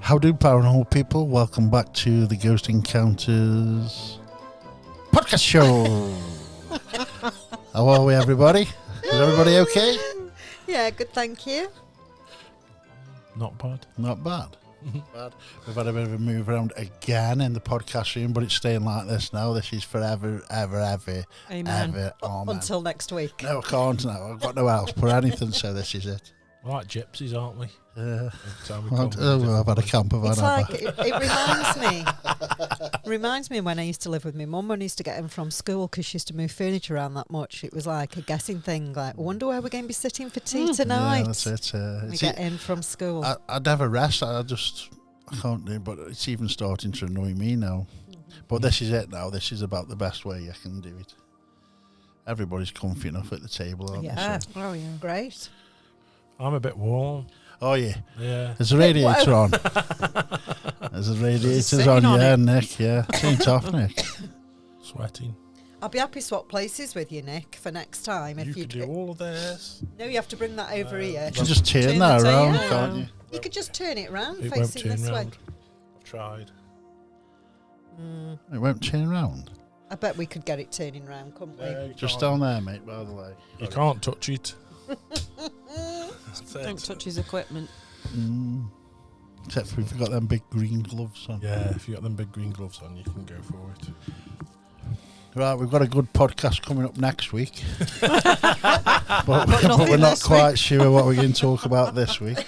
How do paranormal people? Welcome back to the Ghost Encounters podcast show. How are we, everybody? Is everybody okay? Yeah, good, thank you. Not bad. Not bad. Bad. We've had a bit of a move around again in the podcast room, but it's staying like this now. This is forever, ever, ever, Amen. ever. Amen. Until next week. No, I can't now. I've got nowhere else to put anything, so this is it. We're like gypsies, aren't we? I've had a camper van. It's like, it reminds me when I used to live with my mum when I used to get in from school because she used to move furniture around that much. It was like a guessing thing, like, I wonder where we're going to be sitting for tea tonight. Yeah, that's it. We get in from school. I never rest. I can't do it, but it's even starting to annoy me now. But this is it now. This is about the best way I can do it. Everybody's comfy enough at the table, aren't yeah. they? So. Oh, yeah. Great. I'm a bit warm. Oh, yeah. Yeah. There's a radiator on. There's a radiator on, yeah, Nick, yeah. Turn off, Nick. Sweating. I'll be happy to swap places with you, Nick, for next time. You could do all of this. No, you have to bring that over here. You can just turn that around, can't you? You could just turn it round, It won't facing turn this way. round. I've tried. It won't turn round. I bet we could get it turning round, couldn't we? Just down there, mate, by the way. You can't touch it. Don't touch his equipment. Except for if you've got them big green gloves on. Yeah, if you got them big green gloves on, you can go for it. Right, we've got a good podcast coming up next week. but nothing we're not this quite sure what we're going to talk about this week.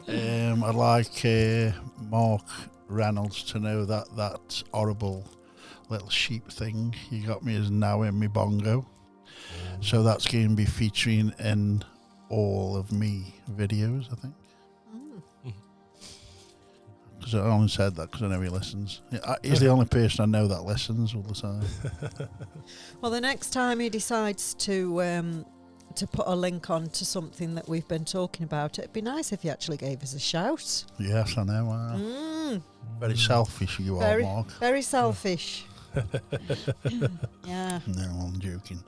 I'd like Mark Reynolds to know that horrible little sheep thing you got me is now in me bongo. So that's going to be featuring in all of me videos, I think. Because I only said that because I know he listens. He's the only person I know that listens all the time. Well, the next time he decides to put a link on to something that we've been talking about, it'd be nice if he actually gave us a shout. Yes, I know. Very selfish you are, Mark. Very selfish. Yeah. No, I'm joking.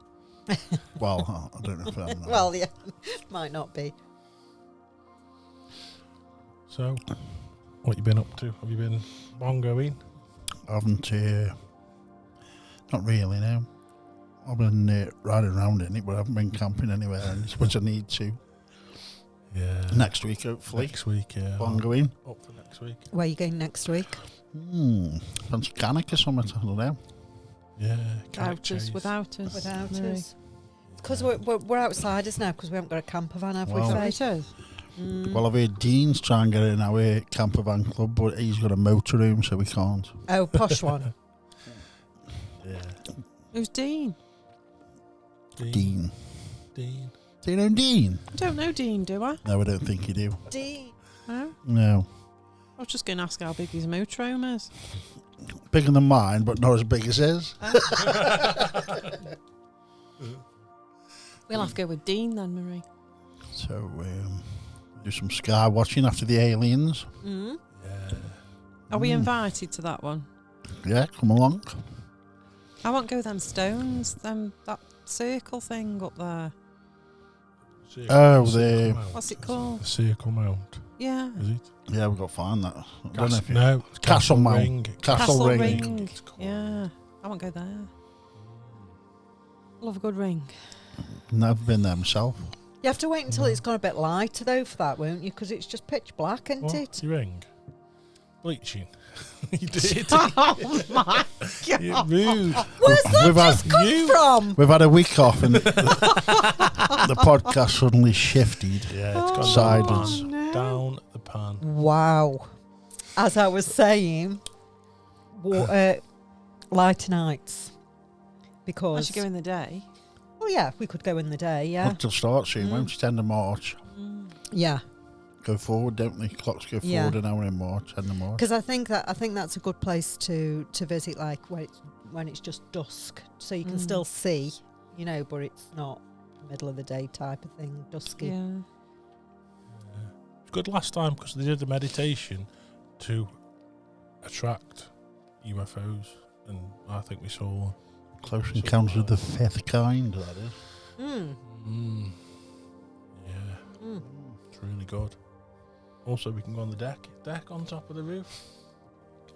Well, I don't know if I'm not. Well, yeah, might not be. So, what you been up to? Have you been bongoing? I haven't, not really, no. I've been riding around in it, but I haven't been camping anywhere, which I need to. Yeah. Next week, hopefully. Next week, yeah. Bongoing. Up for next week. Where are you going next week? Fancy Canic or something, I don't know. Yeah. Without us. Without Mary. us. Because we're outsiders now because we haven't got a camper van, have we, Well- Faye? Well, I've heard Dean's trying to get in our camper van club, but he's got a motorhome, so we can't. Oh, posh one. Yeah. Who's Dean? Dean. Dean. Do you know Dean? I don't know Dean, do I? No, I don't think you do. Dean. No. No. I was just going to ask how big his motorhome is. Bigger than mine, but not as big as his. We'll have to go with Dean then, Marie. So, do some sky watching after the aliens. Mm. Yeah. Are we invited to that one? Yeah, come along. I won't go them stones, that circle thing up there. The... What's it called? The Circle Mount, Yeah. is it? Yeah, we've got to find that. I don't know if you... No, it's Castle Mount. Ring. Castle Ring. It's called. Yeah. I won't go there. Love a good ring. Never been there myself. You have to wait until it's gone a bit lighter, though, for that, won't you? Because it's just pitch black, isn't What? it? Your ring? Bleaching. You did. Oh my You're rude. Where's that We've had- just come from? We've had a week off and the podcast suddenly shifted. Yeah, it's gone Silence. down the pan. Wow. As I was saying, lighter nights. I Because... should go in the day. Well, yeah, we could go in the day, yeah. Up till start soon, won't it? End of March. Yeah. Go forward, don't they? Clocks go Yeah. forward an hour in March, end of March. Because I think that's a good place to visit, like when it's just dusk, so you can still see, but it's not middle of the day type of thing, dusky. Yeah. It was good last time because they did the meditation to attract UFOs, and I think we saw one. Close Encounters of the Fifth Kind, that is. Yeah, it's really good. Also, we can go on the deck on top of the roof.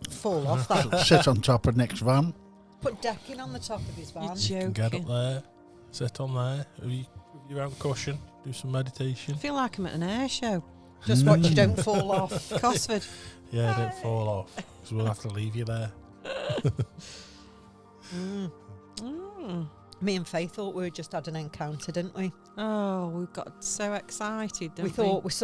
Fall off that. Sit on top of Nick's van. Put decking on the top of his van. You're You can get up joking. there, sit on there, with your own cushion, do some meditation. I feel like I'm at an air show. Just watch you don't fall off. Cosford. Yeah, don't fall off, because we'll have to leave you there. Me and Faye thought we just had an encounter, didn't we? Oh, we got so excited, didn't we?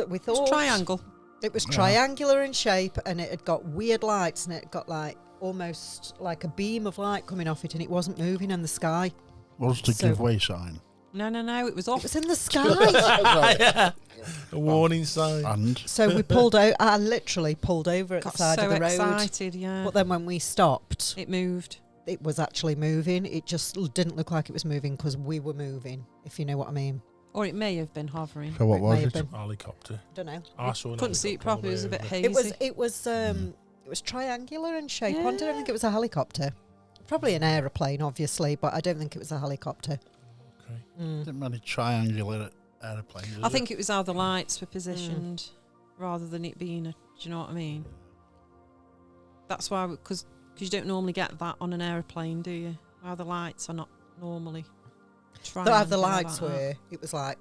We thought It's triangle. It was Yeah. triangular in shape, and it had got weird lights, and it had got like almost like a beam of light coming off it, and it wasn't moving in the sky. What's the So- giveaway sign? No, it was It off. was in the sky. Yeah. A warning sign. And So we pulled out. I literally pulled over at Got the side so of the road. excited, yeah. But then when we stopped, It moved. it was actually moving. It just didn't look like it was moving because we were moving, if you know what I mean. Or it may have been hovering. so what It was may have it? been. Helicopter. I don't know. I saw an Couldn't see it helicopter on properly. It was the a way bit over. hazy. It was triangular in shape. I don't Yeah. think it was a helicopter. Probably an aeroplane, obviously, but I don't think it was a helicopter. Okay. Didn't many triangular aeroplanes. I think it was how the lights were positioned rather than it being a. Do you know what I mean? That's why, because you don't normally get that on an aeroplane, do you? How the lights are not normally. So how the triangular lights like that. were, it was like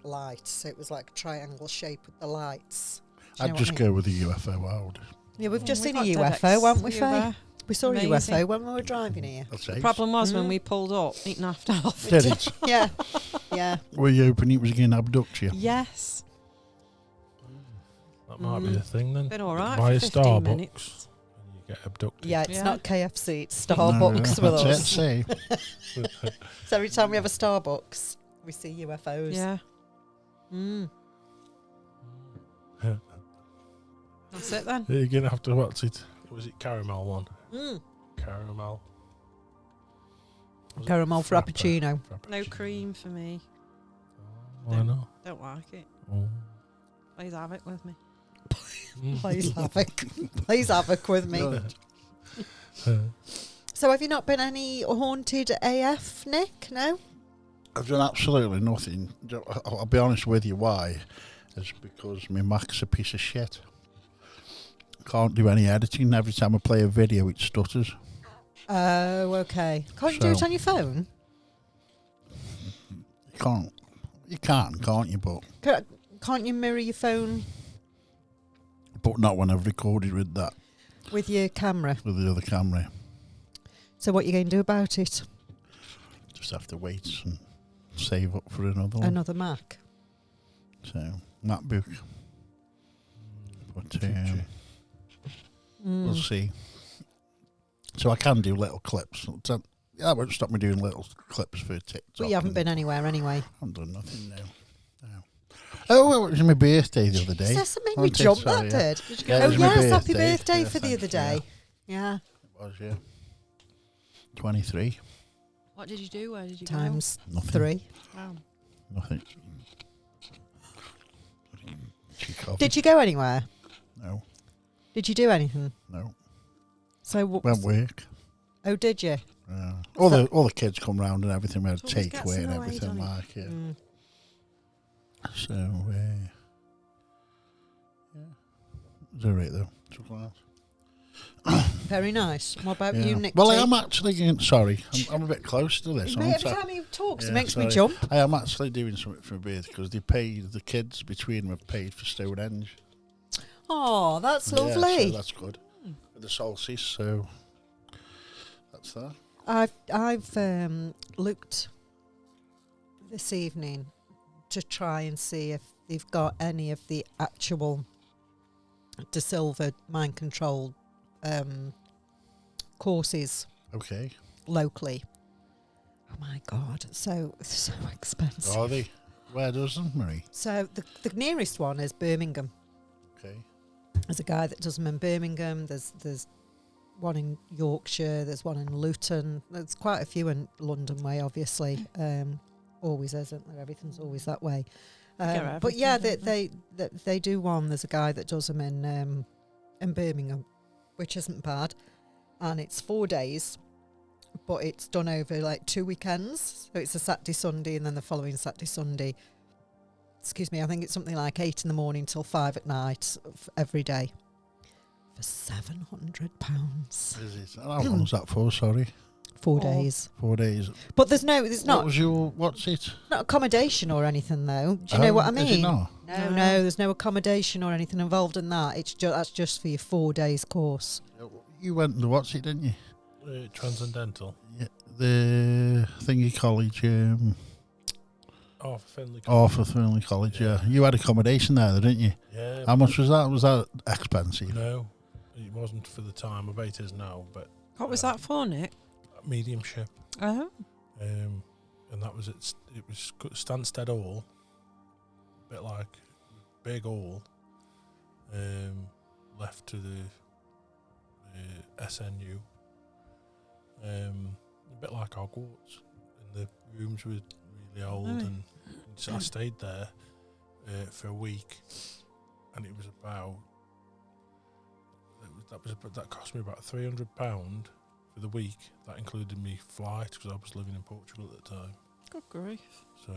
lights. So it was like a triangle shape with the lights. Do you know I'd what just I mean? go with the UFO world. Yeah, we've just We seen a got dead UFO, haven't we, ex- Faye? yeah. We saw Amazing. a UFO when we were driving here. That's The ace. problem was when Mm. we pulled up, it naffed off. Did it? Yeah, yeah. Were you hoping it was going to abduct you? Yes. That might be the thing then. Been all right Buy a for 15 Starbucks minutes. and you get abducted. Yeah, it's Yeah. not KFC, it's Starbucks with That's us. it, see. So every time we have a Starbucks, we see UFOs. Yeah. Mm. That's it then. You're going to have to watch it. Was it caramel one? Mm. Caramel. Was it Caramel Frappa? frappuccino. No cream for me. Why not? Don't like it. Oh. Please have it with me. Plays havoc. Plays havoc with me. So have you not been any haunted AF, Nick? No? I've done absolutely nothing. I'll be honest with you why. It's because my Mac's a piece of shit. Can't do any editing. Every time I play a video, it stutters. Oh, okay. Can't you do it So- on your phone? You can't. You can, can't you? Can't you mirror your phone But not when I've recorded with that, with your camera? with the other camera. So what are you going to do about it? Just have to wait and save up for another one. Another Mac? So, MacBook. But Mm. we'll see. So I can do little clips. That won't stop me doing little clips for TikTok. But you haven't and been anywhere anyway. I haven't done nothing now. No. Oh, well, it was my birthday the other day. Yes, that made me Wasn't it? jump, So, that yeah. did. Yeah, it Oh was my yes, happy birthday. birthday Yeah, for the thank other you, day. Yeah. It was, yeah. 23. What did you do? Where did you Times Nothing. 3. go? Wow. Nothing. Cheap coffee. Did you go anywhere? No, Did you do anything? no. So Went work. Oh, did you? All the kids come round and everything. We had a Always gets takeaway in and the way, everything doesn't it? like it. Mm. So, yeah. It was alright though. Took a while. Very nice. What about Yeah. you, Nick? Well, I T? am actually going. Sorry, I'm a bit close to this. Mate, aren't every I? time he talks, Yeah, it makes me sorry. jump. I am actually doing something for my birthday because they paid, the kids between them have paid for Stonehenge. Oh, that's Yeah, lovely. so that's good. With the solstice, so that's that. I've looked this evening to try and see if they've got any of the actual De Silva mind control courses Okay. locally. Oh my God, so expensive. Are they? Where does them, Marie? So the nearest one is Birmingham. Okay. There's a guy that does them in Birmingham. There's one in Yorkshire. There's one in Luton. There's quite a few in London way, obviously. Always isn't there? Everything's always that way. get But yeah, everything, they do one. There's a guy that does them in Birmingham, which isn't bad, and it's 4 days, but it's done over like 2 weekends. So it's a Saturday, Sunday, and then the following Saturday, Sunday. excuse me, I think it's something like 8 in the morning till 5 at night every day for £700. Is it? How long was that for? Sorry, 4 days. 4 days. But there's What not was your? What's it? not accommodation or anything though. Do you know what I mean? Is it not? No, there's no accommodation or anything involved in that. That's just for your 4 days course. You went to what's it, didn't you? Transcendental. Yeah, the thingy college. Oh, for Finley. For Finley College. Yeah, you had accommodation there, didn't you? Yeah. How much was that? Was that expensive? No, it wasn't for the time. I bet it is now, but What was that for, Nick? mediumship. Oh. And that was it. It was Stansted Hall, a bit like big hall. Left to the SNU. A bit like Hogwarts, and the rooms were really old, and so I stayed there for a week, and it was about that cost me about £300 for the week. That included me flight because I was living in Portugal at the time. Good grief. So,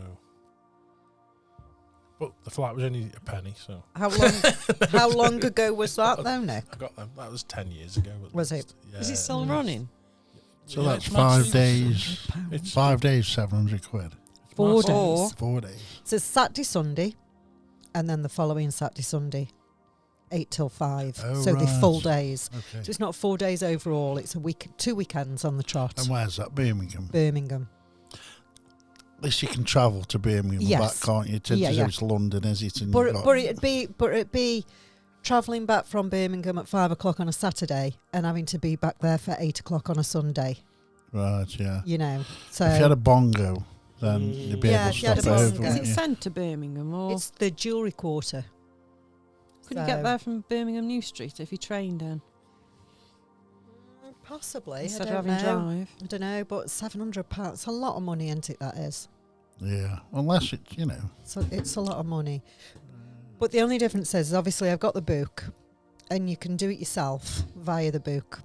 but the flight was only a penny. So How long ago was that though, Nick? I got them. That was 10 years ago. Was it? Yeah. Is it still running? So Yeah, that's it's 5 massive. days. It's 5 days, £700. it's 4 massive. days. 4 days. So it's Saturday, Sunday, and then the following Saturday, Sunday, 8 till 5. Oh, so they're full right. days. Okay. So it's not 4 days overall. It's 2 weekends on the trot. And where's that? Birmingham. Birmingham. At least you can travel to Birmingham and Yes. back, can't you? It's London, is it? And But you've got- it'd be travelling back from Birmingham at 5 o'clock on a Saturday and having to be back there for 8 o'clock on a Sunday. Right, yeah. You know, so If you had a bongo, then you'd be Yeah, able if you to had stop a over, bongo. Is wouldn't it you? sent to Birmingham, or it's the jewellery quarter. could you get there from Birmingham New Street if you trained in Possibly. instead I of don't having know. drive? I don't know, but £700, it's a lot of money, isn't it? That is. Yeah, unless it's, you know. So it's a lot of money. But the only difference is, obviously, I've got the book, and you can do it yourself via the book.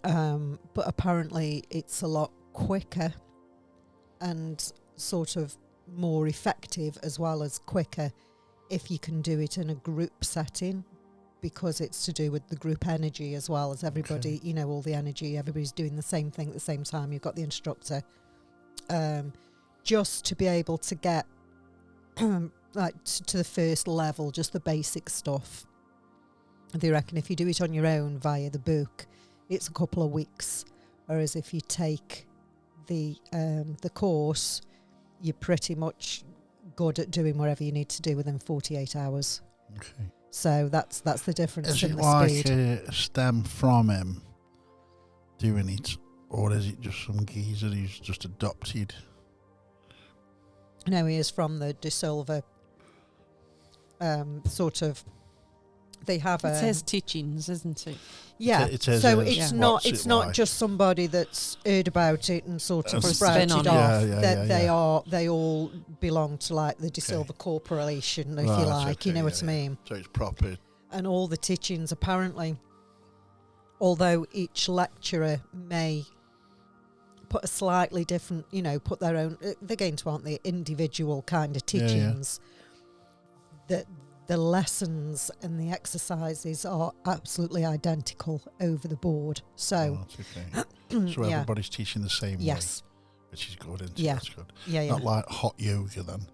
But apparently, it's a lot quicker and sort of more effective, as well as quicker, if you can do it in a group setting, because it's to do with the group energy as well as everybody. You know, all the energy. Everybody's doing the same thing at the same time. You've got the instructor. Just to be able to get like to the first level, just the basic stuff. They reckon if you do it on your own via the book, it's a couple of weeks, whereas if you take the course, you're pretty much good at doing whatever you need to do within 48 hours. Okay. So that's the difference Is in it the like speed. a stem from him doing it, or is it just some geezer who's just adopted? No, he is from the De Silva sort of. They have It's his teachings, isn't it? yeah. It is So his. it's Yeah. not What's it's it not like? just somebody that's heard about it and sort of And sprouted spin off. on it. That Yeah. they all belong to like the De Okay. Silva Corporation, if Right, you like. okay, You know yeah, what I mean? So it's proper. And all the teachings, apparently, although each lecturer may put a slightly different, you know, put their own, they're going to, aren't they, individual kind of Yeah, yeah. teachings, that the lessons and the exercises are absolutely identical over the board. So, Oh, that's okay. So yeah. everybody's teaching the same Yes. way, which is good, isn't Yeah. it? That's good. Yeah, yeah. Not like hot yoga then.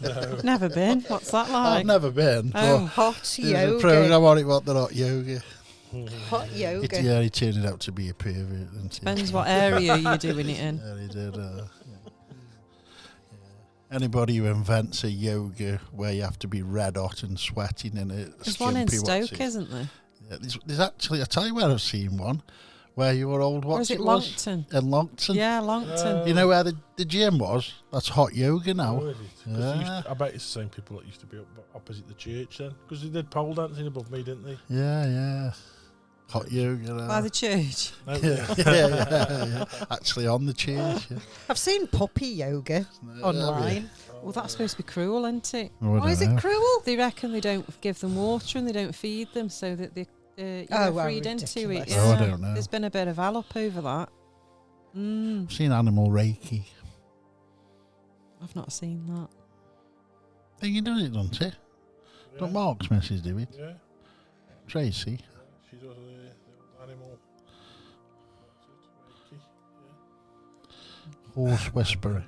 No. Never been. What's that like? I've never been. Oh. Hot There's a yoga. program on it, what the hot yoga. Hot yoga. Yeah, he turned out to be a pervert. Didn't he? Depends what area you're doing it in. Yeah, he did. Yeah. Anybody who invents a yoga where you have to be red hot and sweating in it. There's one in Stoke, isn't there? Yeah, there's actually, I tell you where I've seen one, where your old, Or is it was? Longton? In Longton. Yeah, Longton. You know where the gym was? That's hot yoga now. Oh, is it? 'Cause they used to- I bet it's the same people that used to be opposite the church then. Because they did pole dancing above me, didn't they? Yeah. Hot yoga now. By the church. No, yeah. Actually on the chairs, yeah. I've seen puppy yoga online. Well, that's supposed to be cruel, isn't it? Why is it cruel? They reckon they don't give them water and they don't feed them so that they Oh, well, feed into it. ridiculous. Yeah. Oh, I don't know. There's been a bit of allop over that. I've seen animal reiki. I've not seen that. I think he does it, doesn't he? Yeah. Don't Mark's missus do it? Yeah. Tracy. She does the old animal. Reiki. Horse whisperer.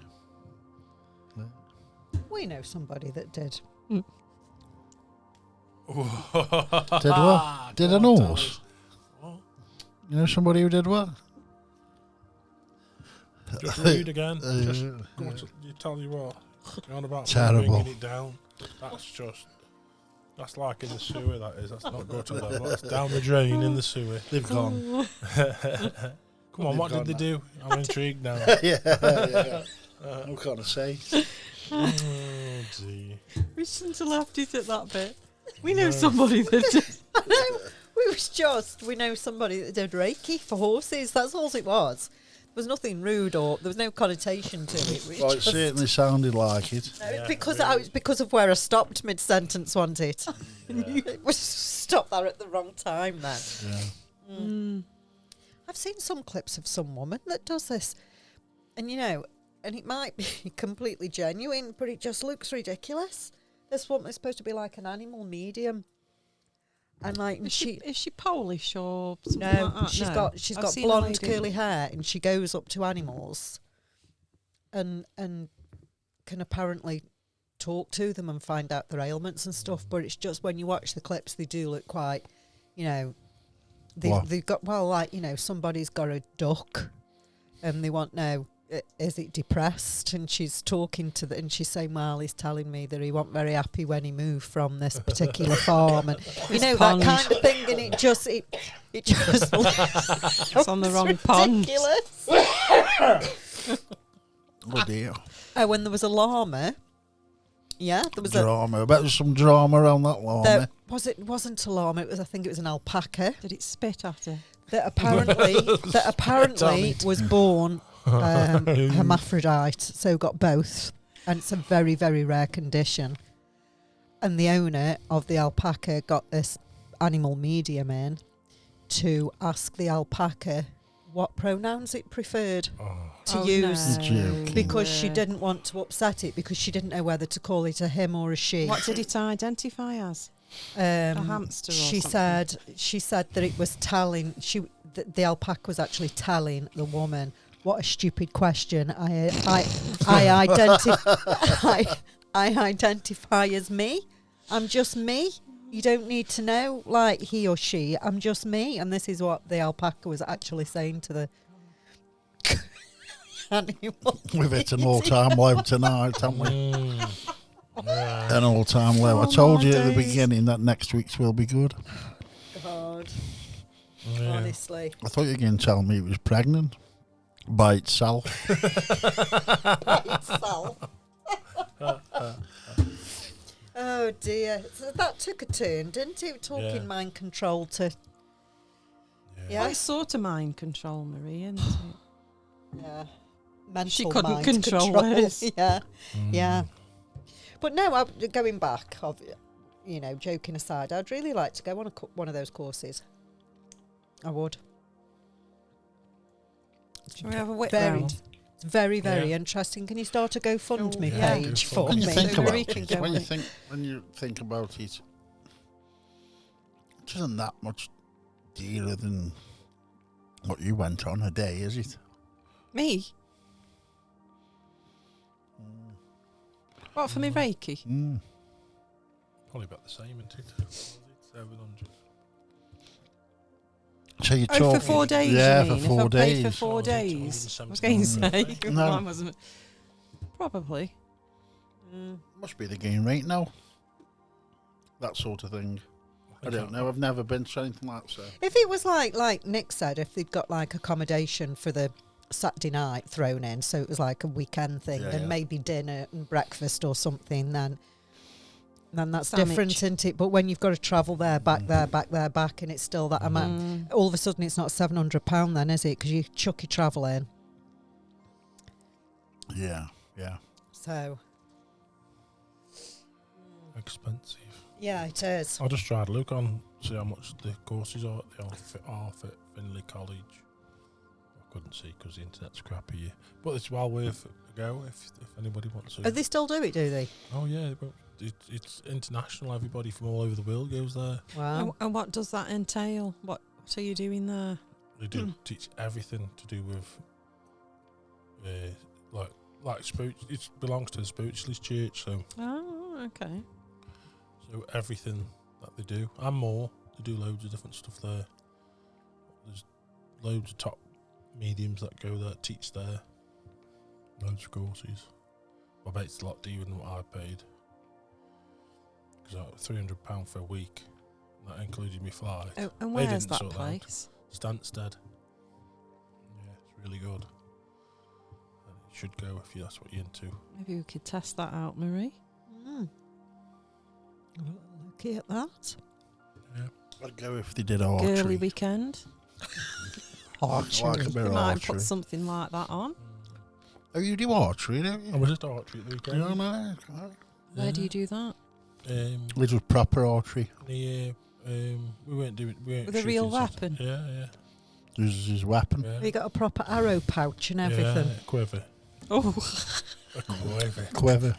We know somebody that did. Yeah. Did what? Did an horse? What? You know somebody who did what? Just read again. Just go on to, tell you what. You're on about Terrible. bringing it down. That's like in the sewer, that is. That's not good to level. That's down the drain in the sewer. They've gone. Come on, what did they do? I'm intrigued now. yeah. I'm gonna say. Oh, dear. We shouldn't have left it at that bit. We know somebody that did. We know somebody that did Reiki for horses. That's all it was. There was nothing rude or there was no connotation to it. Well, it certainly sounded like it. No, it's because of where I stopped mid sentence, wasn't it? It was stopped there at the wrong time then. Yeah. I've seen some clips of some woman that does this, and and it might be completely genuine, but it just looks ridiculous. This woman is supposed to be like an animal medium, and like Is she Polish or something no, like that? she's I've got seen a blonde lady. curly hair, and she goes up to animals, and can apparently talk to them and find out their ailments and stuff. But it's just when you watch the clips, they do look quite, they've got somebody's got a duck, and they want is it depressed? And she's talking to and she's saying, well, he's telling me that he wasn't very happy when he moved from this particular farm, and that kind of thing. And it just It's on the wrong pond. ridiculous. Oh dear. When there was a llama, there was Drama. I bet there's some drama around that llama. it wasn't a llama. I think it was an alpaca Did it spit at her? that apparently was born hermaphrodite, so got both, and it's a very, very rare condition. And the owner of the alpaca got this animal medium in to ask the alpaca what pronouns it preferred to use, no. because she didn't want to upset it, because she didn't know whether to call it a him or a she. What did it identify as? A hamster or she something? she said that it was telling the alpaca was actually telling the woman, what a stupid question. I identify as me. I'm just me. You don't need to know like he or she. I'm just me. And this is what the alpaca was actually saying to the animal. We've hit an all-time low tonight, haven't we? Yeah. An all-time low. I told you at the beginning that next week's will be good. God, Yeah. honestly. I thought you were going to tell me it was pregnant by itself. Itself. Oh dear. So that took a turn, didn't it? Talking Yeah. mind control to Yeah. That's sort of mind control, Marie, isn't it? mental She couldn't mind control hers. Yeah. Mm. Yeah. But no, going back, joking aside, I'd really like to go on one of those courses. I would. Shall we have a whip Very, round? it's very, very Yeah. interesting. Can you start a GoFundMe Yeah. page GoFundMe. for When you me? think So about Marie can it, go when you on. think about it, it isn't that much dearer than what you went on a day, is it? Me? What, for me Reiki? Mm. Probably about the same, isn't it? 700. So you Oh, talk for 4 days, yeah, you mean? for 4 if I paid days. for 4 Oh, is it days. I 270? was going to say. No. Mine wasn't. Probably. Must be the game rate now. That sort of thing. I don't know. I've never been to anything like that. So. If it was like Nick said, if they'd got like accommodation for the Saturday night thrown in, so it was like a weekend thing, Yeah, and yeah. maybe dinner and breakfast or something, then that's Sandwich. different, isn't it? But when you've got to travel there, back there, back there, back, and it's still that amount, all of a sudden it's not £700 then, is it? Because you chuck your travel in. Yeah, yeah. So Expensive. yeah, it is. I'll just try to look on, see how much the courses are at the Arthur Finley College. couldn't see because the internet's crappy here. But it's well worth a go if anybody wants to. Oh, they still do it, do they? Oh yeah, it's international. Everybody from all over the world goes there. Wow. And what does that entail? What are you doing there? They do teach everything to do with like spirit. It belongs to the spiritualist church, so Okay. so everything that they do and more. They do loads of different stuff there. There's loads of top mediums that go there, teach there. Loads of courses. I bet it's a lot dearer than what I paid. Because £300 for a week. That included my flight. Oh, and They where's didn't that sort that out. place? Stansted. Yeah, it's really good. And you should go if that's what you're into. Maybe we could test that out, Marie. Looky at that. Yeah. I'd go if they did archery. Girly weekend. Like a bit We of might archery. put something like that on. Oh, you do archery, don't you? I was just archery at the weekend. You know, Where do you do that? it was proper archery. We weren't doing. We weren't With a real shooting something. weapon? Yeah. There's his weapon. Yeah. You got a proper arrow pouch and everything. Yeah, quiver. Oh, A quiver. Quiver.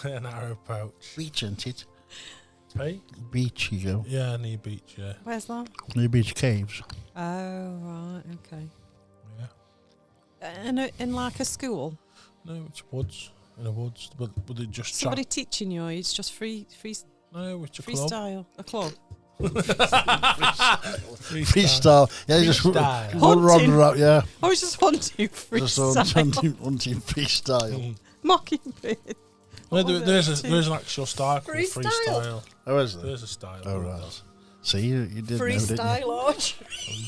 An arrow pouch. Beach, isn't it? Hey? Beach, you go. Yeah, near beach, yeah. where's that? Near beach caves. Oh, right, okay. Yeah. In like a school? No, it's woods. In the woods. But they just Somebody teaching you, it's just No, it's a club. freestyle. A club. Freestyle. Yeah, just Freestyle. run around. Yeah, I was just wanting just freestyle. hunting freestyle. Mockingbird. No, What was there's it? an actual style called Freestyle? freestyle. Oh, is there? There's a style. Oh, called right. that. See, you did know, didn't Freestyle archery. you?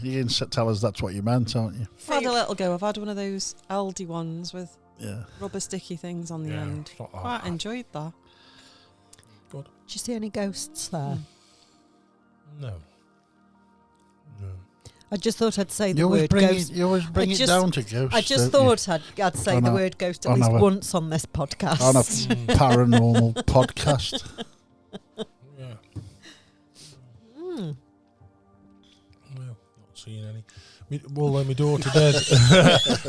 You didn't tell us that's what you meant, aren't you? I've had a little go. I've had one of those Aldi ones with Yeah. rubber sticky things on the Yeah, end. it's not like Quite that. enjoyed that. Did you see any ghosts there? No. I just thought I'd say the You always word bring ghost. it. You always bring it just- down to ghosts. I just don't you? thought I'd say On the a- word ghost at on least our- once on this podcast. On a Mm. paranormal podcast. Yeah. Mm. No, not seeing any. My daughter did.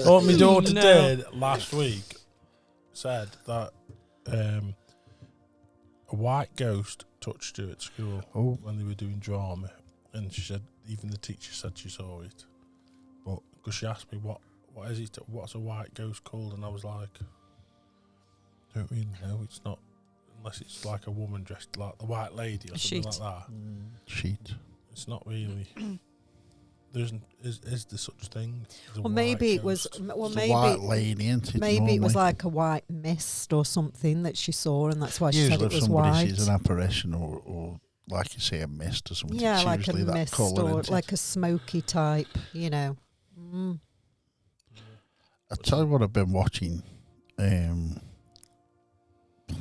My daughter No. did last week. Said that a white ghost touched her at school Oh, when they were doing drama, and she said even the teacher said she saw it. But because she asked me what is it? What's a white ghost called? And I was like, don't really know. It's not unless it's like a woman dressed like the White Lady or A something sheet. like that. sheet. It's not really. There isn't. Is there such thing? as a Well, maybe white it was. ghost? Well, It's a white maybe. lady, isn't it? Maybe it was normally? like a white mist or something that she saw, and that's why she Usually said it if was somebody white. sees an apparition or like you say a mist or something, Yeah, it's like a usually that mist colour, or isn't like it? a smoky type, you know. Mm. I tell you what I've been watching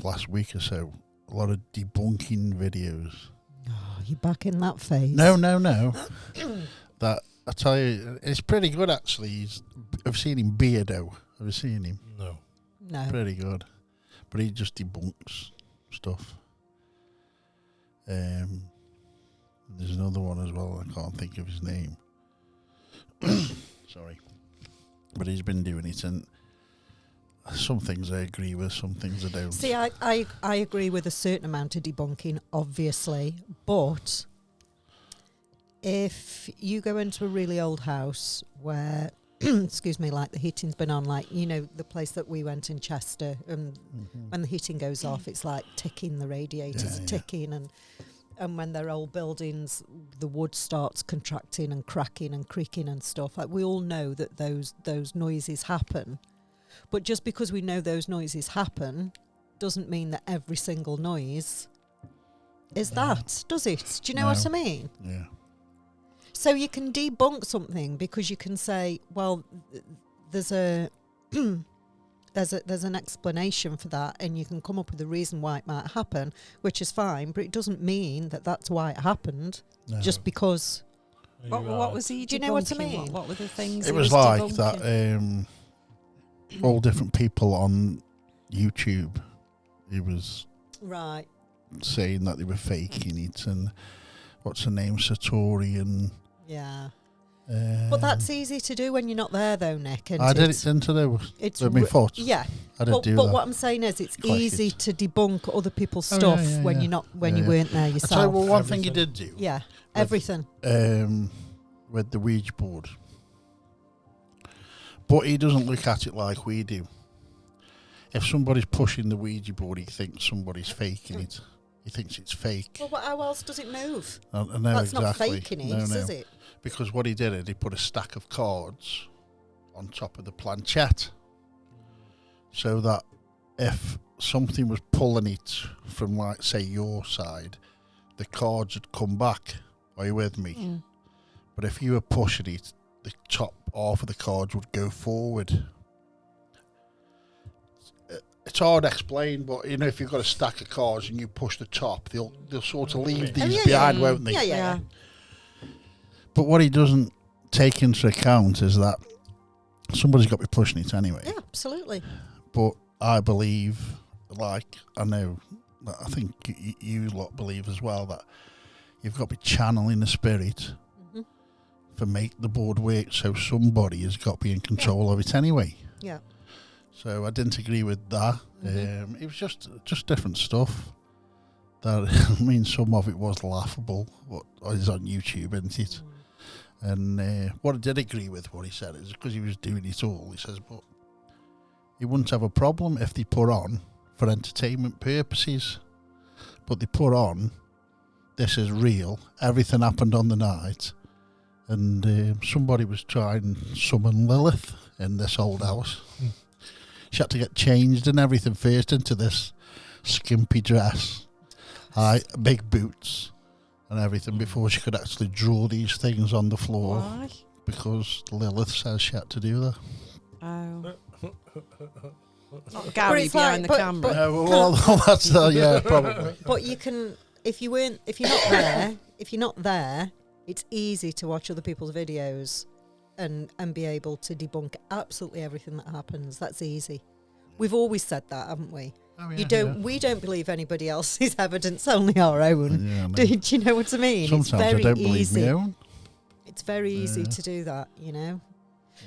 last week or so. A lot of debunking videos. Oh, you back in that phase? No. That I tell you, it's pretty good actually. I've seen him Beardo. Have you seen him? No. No. Pretty good, but he just debunks stuff. There's another one as well. I can't think of his name. Sorry, but he's been doing it, and some things I agree with, some things I don't. See, I agree with a certain amount of debunking, obviously, but if you go into a really old house where, excuse me, like the heating's been on, like, you know, the place that we went in Chester, and when the heating goes off, it's like ticking, the radiators Yeah, are ticking, and when they're old buildings, the wood starts contracting and cracking and creaking and stuff. Like, we all know that those noises happen. But just because we know those noises happen doesn't mean that every single noise is No. that, does it? Do you know what I No. mean? Yeah. So you can debunk something because you can say, well, there's a there's an explanation for that, and you can come up with a reason why it might happen, which is fine, but it doesn't mean that that's why it happened No. just because. What was he? Do you know what I debunking? mean? What were the things? It he was like debunking? that. All different people on YouTube. He was Right. saying that they were faking it, and what's her name, Satori, and Yeah. But that's easy to do when you're not there, though, Nick. And I did it into the it's with my foot. Yeah, I did but do that. what I'm saying is, it's Click easy it. to debunk other people's Oh, stuff yeah, when yeah. you're not when you Yeah. weren't there I yourself. tell you what, one thing you Everything. did do. Yeah, everything. With the Ouija board. But he doesn't look at it like we do. If somebody's pushing the Ouija board, he thinks somebody's faking it. He thinks it's fake. Well, how else does it move? I know That's not exactly. faking it, No, no. is it? Because what he did is he put a stack of cards on top of the planchette, so that if something was pulling it from, like, say, your side, the cards would come back. Are you with me? Mm. But if you were pushing it, the top half of the cards would go forward. It's hard to explain, but you know, if you've got a stack of cards and you push the top, they'll sort of leave these yeah, behind, yeah. won't they? Yeah. But what he doesn't take into account is that somebody's got to be pushing it anyway. Yeah, absolutely. But I believe, like, I know, I think you lot believe as well, that you've got to be channeling the spirit for make the board work, so somebody has got to be in control of it anyway. Yeah. So I didn't agree with that. It was just different stuff. That I mean, some of it was laughable. What is on YouTube, isn't it? And what I did agree with what he said is because he was doing it all. He says, but he wouldn't have a problem if they put on for entertainment purposes. But they put on, this is real. Everything happened on the night, and somebody was trying to summon Lilith in this old house. She had to get changed and everything first into this skimpy dress, big boots and everything before she could actually draw these things on the floor. Why? Because Lilith says she had to do that. Oh. Not Gary it's behind like- the but- camera. but- Well, that's yeah, probably. But you can, if you're not there, it's easy to watch other people's videos and be able to debunk absolutely everything that happens. That's easy. We've always said that, haven't we? Oh, yeah, We don't believe anybody else's evidence, only our own. Yeah, I know. Do you know what I mean? Sometimes it's very I don't believe easy. my own. It's very easy Yeah. to do that, you know.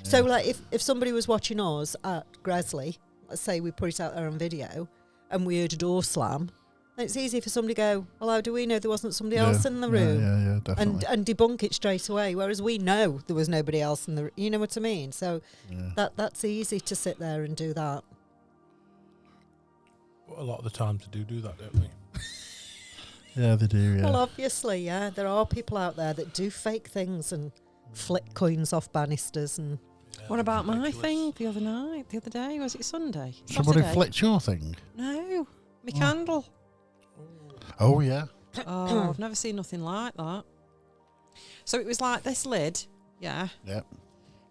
So, like, if somebody was watching us at Gresley, let's say we put it out there on video, and we heard a door slam, then it's easy for somebody to go, well, how do we know there wasn't somebody else in the room? Yeah, definitely. And debunk it straight away, whereas we know there was nobody else in the. You know what I mean? So that's easy to sit there and do that. But a lot of the times they do that, don't they? Yeah, they do. Yeah. Well, obviously, yeah, there are people out there that do fake things and flick coins off banisters and. What about my thing the other day? Was it Sunday? Somebody Saturday? flicked your thing. No, my candle. Oh yeah. Oh, I've never seen nothing like that. So it was like this lid, yeah. Yep.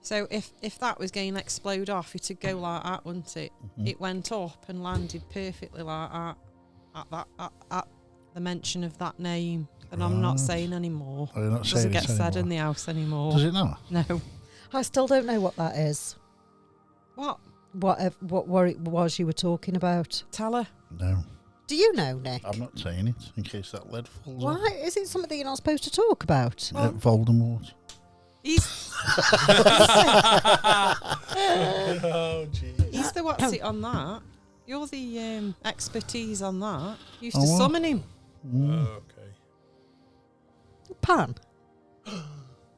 So if that was going to explode off, it'd go like that, wouldn't it? It went up and landed perfectly like that at the mention of that name. And I'm not Right. saying anymore. Oh, you're not It doesn't saying get it said anymore. in the house anymore. Does it not? No. I still don't know what that is. What? What it was you were talking about? Tell her. No. Do you know, Nick? I'm not saying it in case that lid falls off. Why is it something that you're not supposed to talk about? Voldemort. He's Oh, jeez. he's the what's it on that. You're the expertise on that. You used Oh, to what? summon him. Okay. Pan.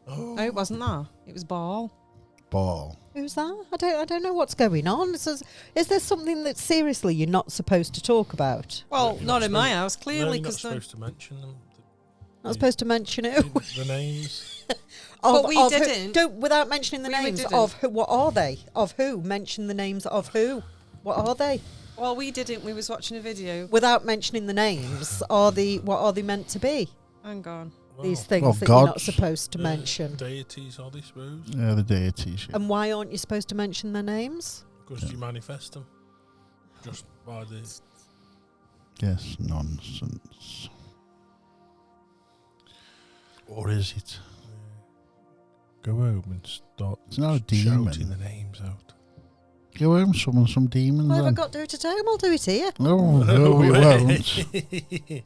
Oh, it wasn't that. It was Ball. Ball. Who's that? I don't know what's going on. Is there something that seriously you're not supposed to talk about? Well, You're not not in my supposed- house, clearly, No, you're not because supposed to mention them. Not supposed to mention it. The names. But we who- didn't. don't without mentioning the We names didn't. of who. What are they? Of who? Mention the names of who? What are they? well, we didn't. We was watching a video. Without mentioning the names, what are they meant to be? Hang on. These Well, things Well, that you're not gods. supposed to mention. Deities, are they supposed? Yeah, the deities. Yeah. And why aren't you supposed to mention their names? Because you manifest them. Just by the... Yes, nonsense. Or is it? Go home and start It's not a demon. shouting the names out. Go home, summon some demons. Well, if then. I've got to do it at home, I'll do it here. Oh, no, we won't.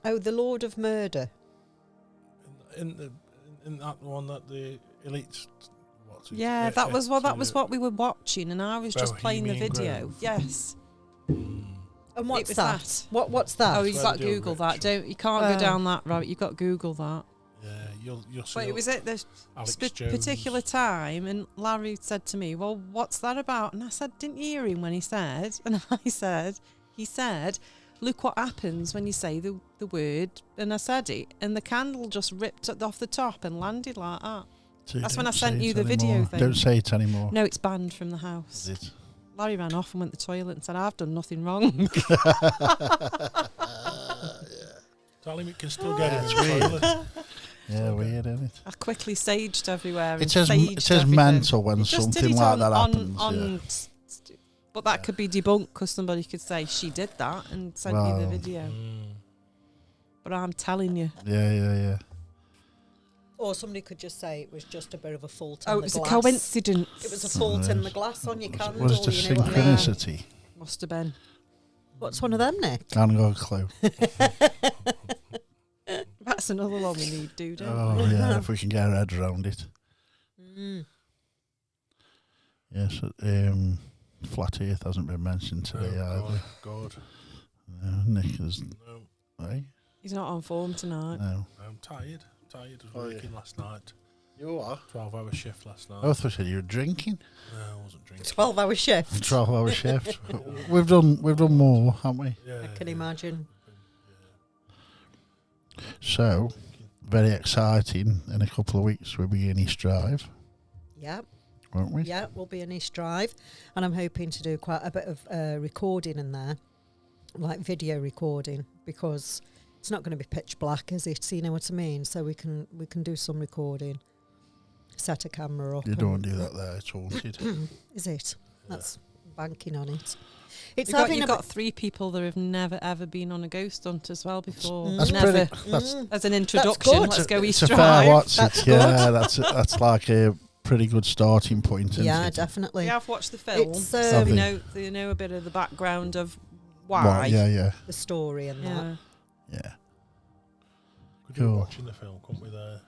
Oh, the Lord of Murder. In that one that the elites. What's it? Yeah, that was what we were watching, and I was just playing the Bohemian video. Grove. Yes. Mm. And It what's was that? that. What's that? Oh, you've where got to they do a Google that. ritual. Don't you can't go down that route. You've got to Google that. Yeah, you'll see. But it was at the Alex Jones. particular time, and Larry said to me, "Well, what's that about?" And I said, "Didn't you hear him when he said?" And he said, "Look what happens when you say the word." And I said it, and the candle just ripped off the top and landed like that. So That's when don't I sent say you it the video anymore. thing. Don't say it anymore. No, it's banned from the house. Is it? Larry ran off and went to the toilet and said, "I've done nothing wrong." Tell him it can still get in It's the weird. toilet. Yeah, weird, isn't it? I quickly saged everywhere. It and says saged mental everything. when It just did something it like on- that on- happens. But that could be debunked because somebody could say she did that and sent you the Wow. video. Mm. But I'm telling you. Yeah. Or somebody could just say it was just a bit of a fault in Oh, the it was a glass. coincidence. It was a fault in the glass on your candle. Was it a You know what I mean? synchronicity? Must have been. What's one of them, Nick? Can't got a clue. That's another one we need, don't Oh, yeah, if we can get our heads around it. Mm. Yes, Flat Earth hasn't been mentioned today Oh, either. God. Nick is... No, Eh? He's not on form tonight. No. I'm tired. I was Oh, yeah. working last night. You are? 12-hour shift last night. I thought you said you were drinking. No, I wasn't drinking. 12-hour shift. 12-hour shift. We've done more, haven't we? Yeah, I can imagine. So, very exciting. In a couple of weeks, we'll be in East Drive, Yeah, won't we? yeah, we'll be in East Drive, and I'm hoping to do quite a bit of recording in there, like video recording, because it's not going to be pitch black, is it? So you know what I mean? So we can do some recording, set a camera up. You don't do that there, it's haunted. Is it? That's banking on it. It's You've got 3 people that have never ever been on a ghost hunt as well before. That's Never. pretty... That's, As an introduction, good. let's go it's East a fair Drive. watch. That's Yeah, that's like a pretty good starting point, isn't yeah, it? definitely. We have watched the film, It's, so Have we you? know a bit of the background of why. Well, yeah. The story and that. Yeah. Could Cool. be watching the film, couldn't we, there?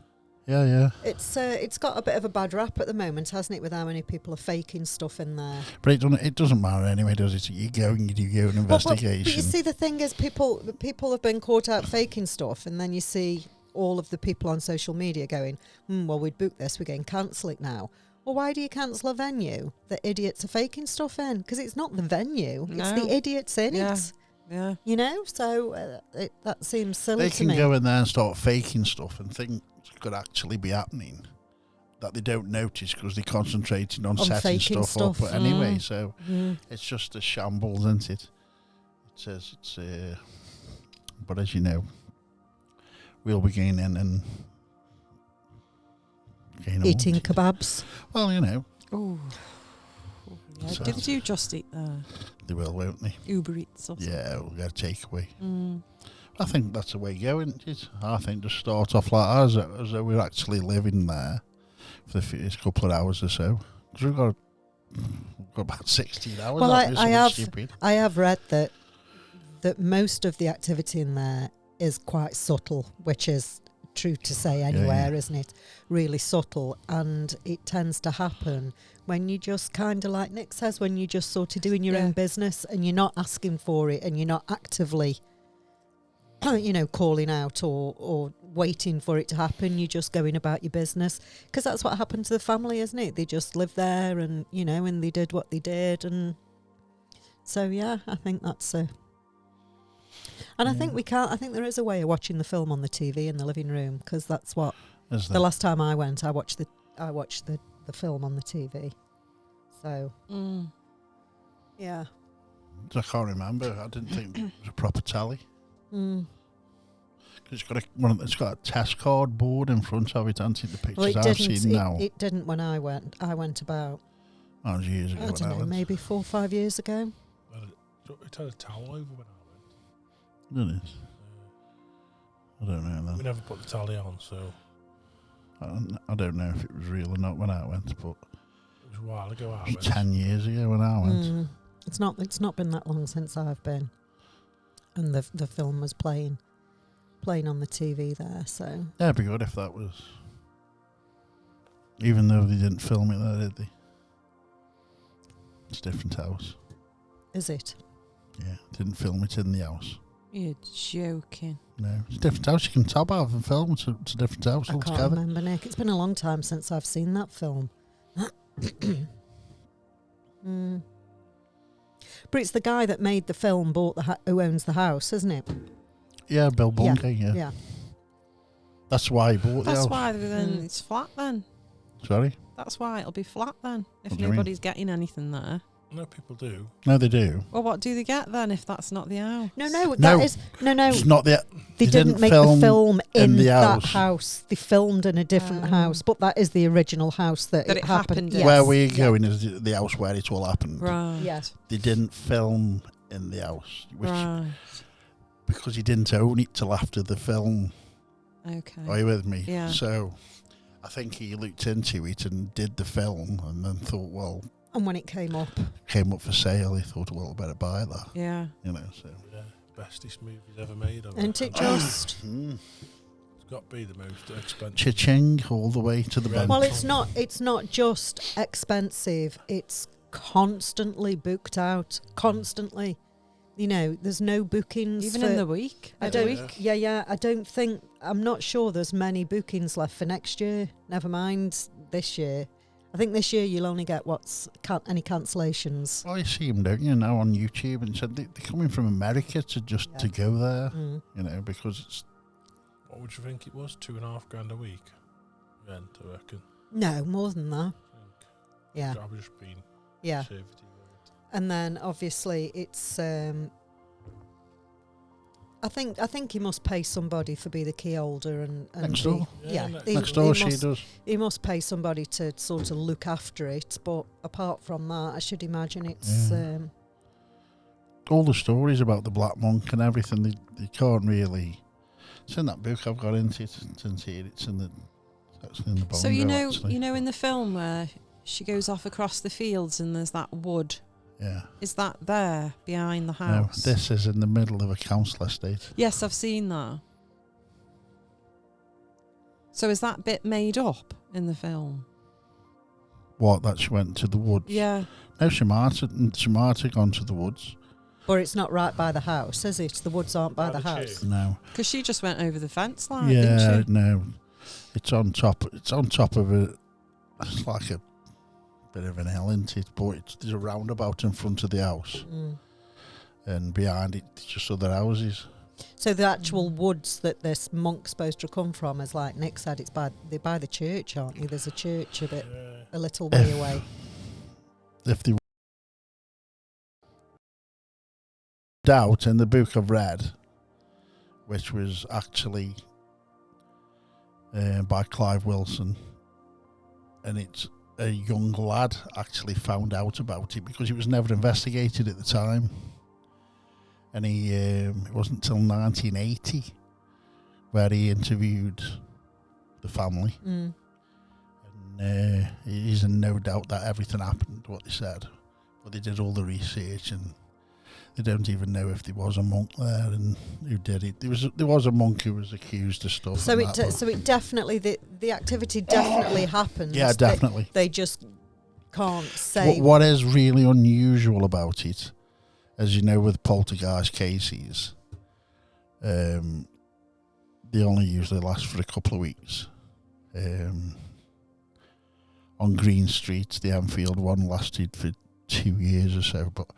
Yeah. It's got a bit of a bad rap at the moment, hasn't it? With how many people are faking stuff in there. But it doesn't matter anyway, does it? You go and you do your own investigation. But you see, the thing is, people have been caught out faking stuff, and then you see all of the people on social media going, well, we'd book this, we're going to cancel it now. Well, why do you cancel a venue that idiots are faking stuff in? Because it's not the venue, it's No. the idiots in it. Yeah. You know, so that seems silly They to can me. go in there and start faking stuff and things could actually be happening that they don't notice because they're concentrating on setting faking stuff up. stuff. But anyway, Mm. so Mm. it's just a shambles, isn't it? It says it's... but as you know, we'll be going in and... Eating kebabs. Well, you know, Oh. Yeah. So- Did you just eat they will, won't they? Uber Eats or something? Yeah, we'll get a takeaway. Mm. I think that's the way going, isn't it? I think just start off like that, as though we're actually living there for the first couple of hours or so. Because we've got about 16 hours. Well, haven't we? I Something have- stupid. I have read that most of the activity in there is quite subtle, which is true to say anywhere, yeah. isn't it? Really subtle, and it tends to happen when you just kind of, like Nick says, when you're just sort of doing your Yeah. own business and you're not asking for it and you're not actively, calling out or waiting for it to happen. You're just going about your business, because that's what happened to the family, isn't it? They just lived there and, and they did what they did. And so, yeah, I think that's and I think I think there is a way of watching the film on the TV in the living room, because that's what Is the there? last time I went, I watched the film on the TV. So Mm. yeah, I can't remember. I didn't think it was a proper tally. mm. 'Cause it's got a test card board in front of it, hasn't it? The pictures Well, it I've didn't. seen now. It didn't when I went. I went about That was years ago. I when don't know, went. maybe 4 or 5 years ago. It had a towel over when I went. Didn't it? I don't know We then. never put the tally on, so I don't know if it was real or not when I went, but it was a while ago. I it was went. 10 years ago when I went. Mm. It's not been that long since I've been, and the film was playing. playing on the TV there. So Yeah, it'd be good if that was. Even though they didn't film it there, did they? It's a different house. is it? Yeah, didn't film it in the house. You're joking. No, it's a different house. You can top out and film. It's a different house I can't altogether. remember, Nick. It's been a long time since I've seen that film. Mm. But it's the guy that made the film bought who owns the house, isn't it? Yeah, Bill Bungay, yeah. Yeah. That's why he bought the That's house. why then it's flat then. Sorry? That's why it'll be flat then. If What do you mean? nobody's getting anything there. No, people do. No, they do. Well, what do they get then if that's not the house? No, No. that is no. It's not the. They They didn't didn't make film the film in the that house. house. They filmed in a different Oh. house, but that is the original house that That it it happened. happened in. Yes. Where we're Yeah. going is the house where it all happened. Right. Yes. They didn't film in the house, which Right. because he didn't own it till after the film. Okay. Are you with me? Yeah. So, I think he looked into it and did the film, and then thought, well, And when it came up, came up for sale. He thought, well, I better buy that. Yeah. You know. So. Yeah, bestest movies ever made. isn't it just? It's got to be the most expensive. Cha-ching all the way to the Yeah. bank. Well, it's not. It's not just expensive. It's constantly booked out. Constantly. You know, there's no bookings. Even for, in the week. I At the don't. week. Yeah. I don't think. I'm not sure there's many bookings left for next year. Never mind this year. I think this year you'll only get any cancellations. Well, you see them, don't you, now on YouTube, and said they're coming from America to go there, you know, because it's What would you think it was? $2,500 a week? Rent, I reckon. No, more than that. I think. Yeah, I was just being yeah. conservative. And then obviously it's. I think he must pay somebody to be the key holder and Next door. Yeah, next door. She does. He must pay somebody to sort of look after it. But apart from that, I should imagine it's. Yeah. All the stories about the Black Monk and everything, they can't really. It's in that book I've got into it. It's in the. That's in the bongo, So actually. you know, in the film where she goes off across the fields and there's that wood. Yeah. Is that there behind the No, house? this is in the middle of a council estate. Yes, I've seen that. So is that bit made up in the film? What, that she went to the woods? Yeah. No, she might have gone to the woods. But it's not right by the house, is it? The woods aren't by By the the house. church. Mm. No. Because she just went over the fence line, Yeah, didn't she? no. It's on top of a. It's like a bit of an hill, isn't it? But there's a roundabout in front of the house, and behind it, there's just other houses. So the actual woods that this monk's supposed to come from is like Nick said. They're by the church, aren't they? There's a church a little way away. If they doubt in the book I've read, which was actually by Clive Wilson, and it's a young lad actually found out about it because it was never investigated at the time, and it wasn't until 1980 where he interviewed the family, and he's in no doubt that everything happened what they said, but they did all the research and they don't even know if there was a monk there and who did it. There was a monk who was accused of stuff. So and that, so it definitely the activity definitely happens. yeah, definitely. They just can't say. What is really unusual about it, as you know, with poltergeist cases, they only usually last for a couple of weeks. On Green Street, the Enfield one lasted for 2 years or so, but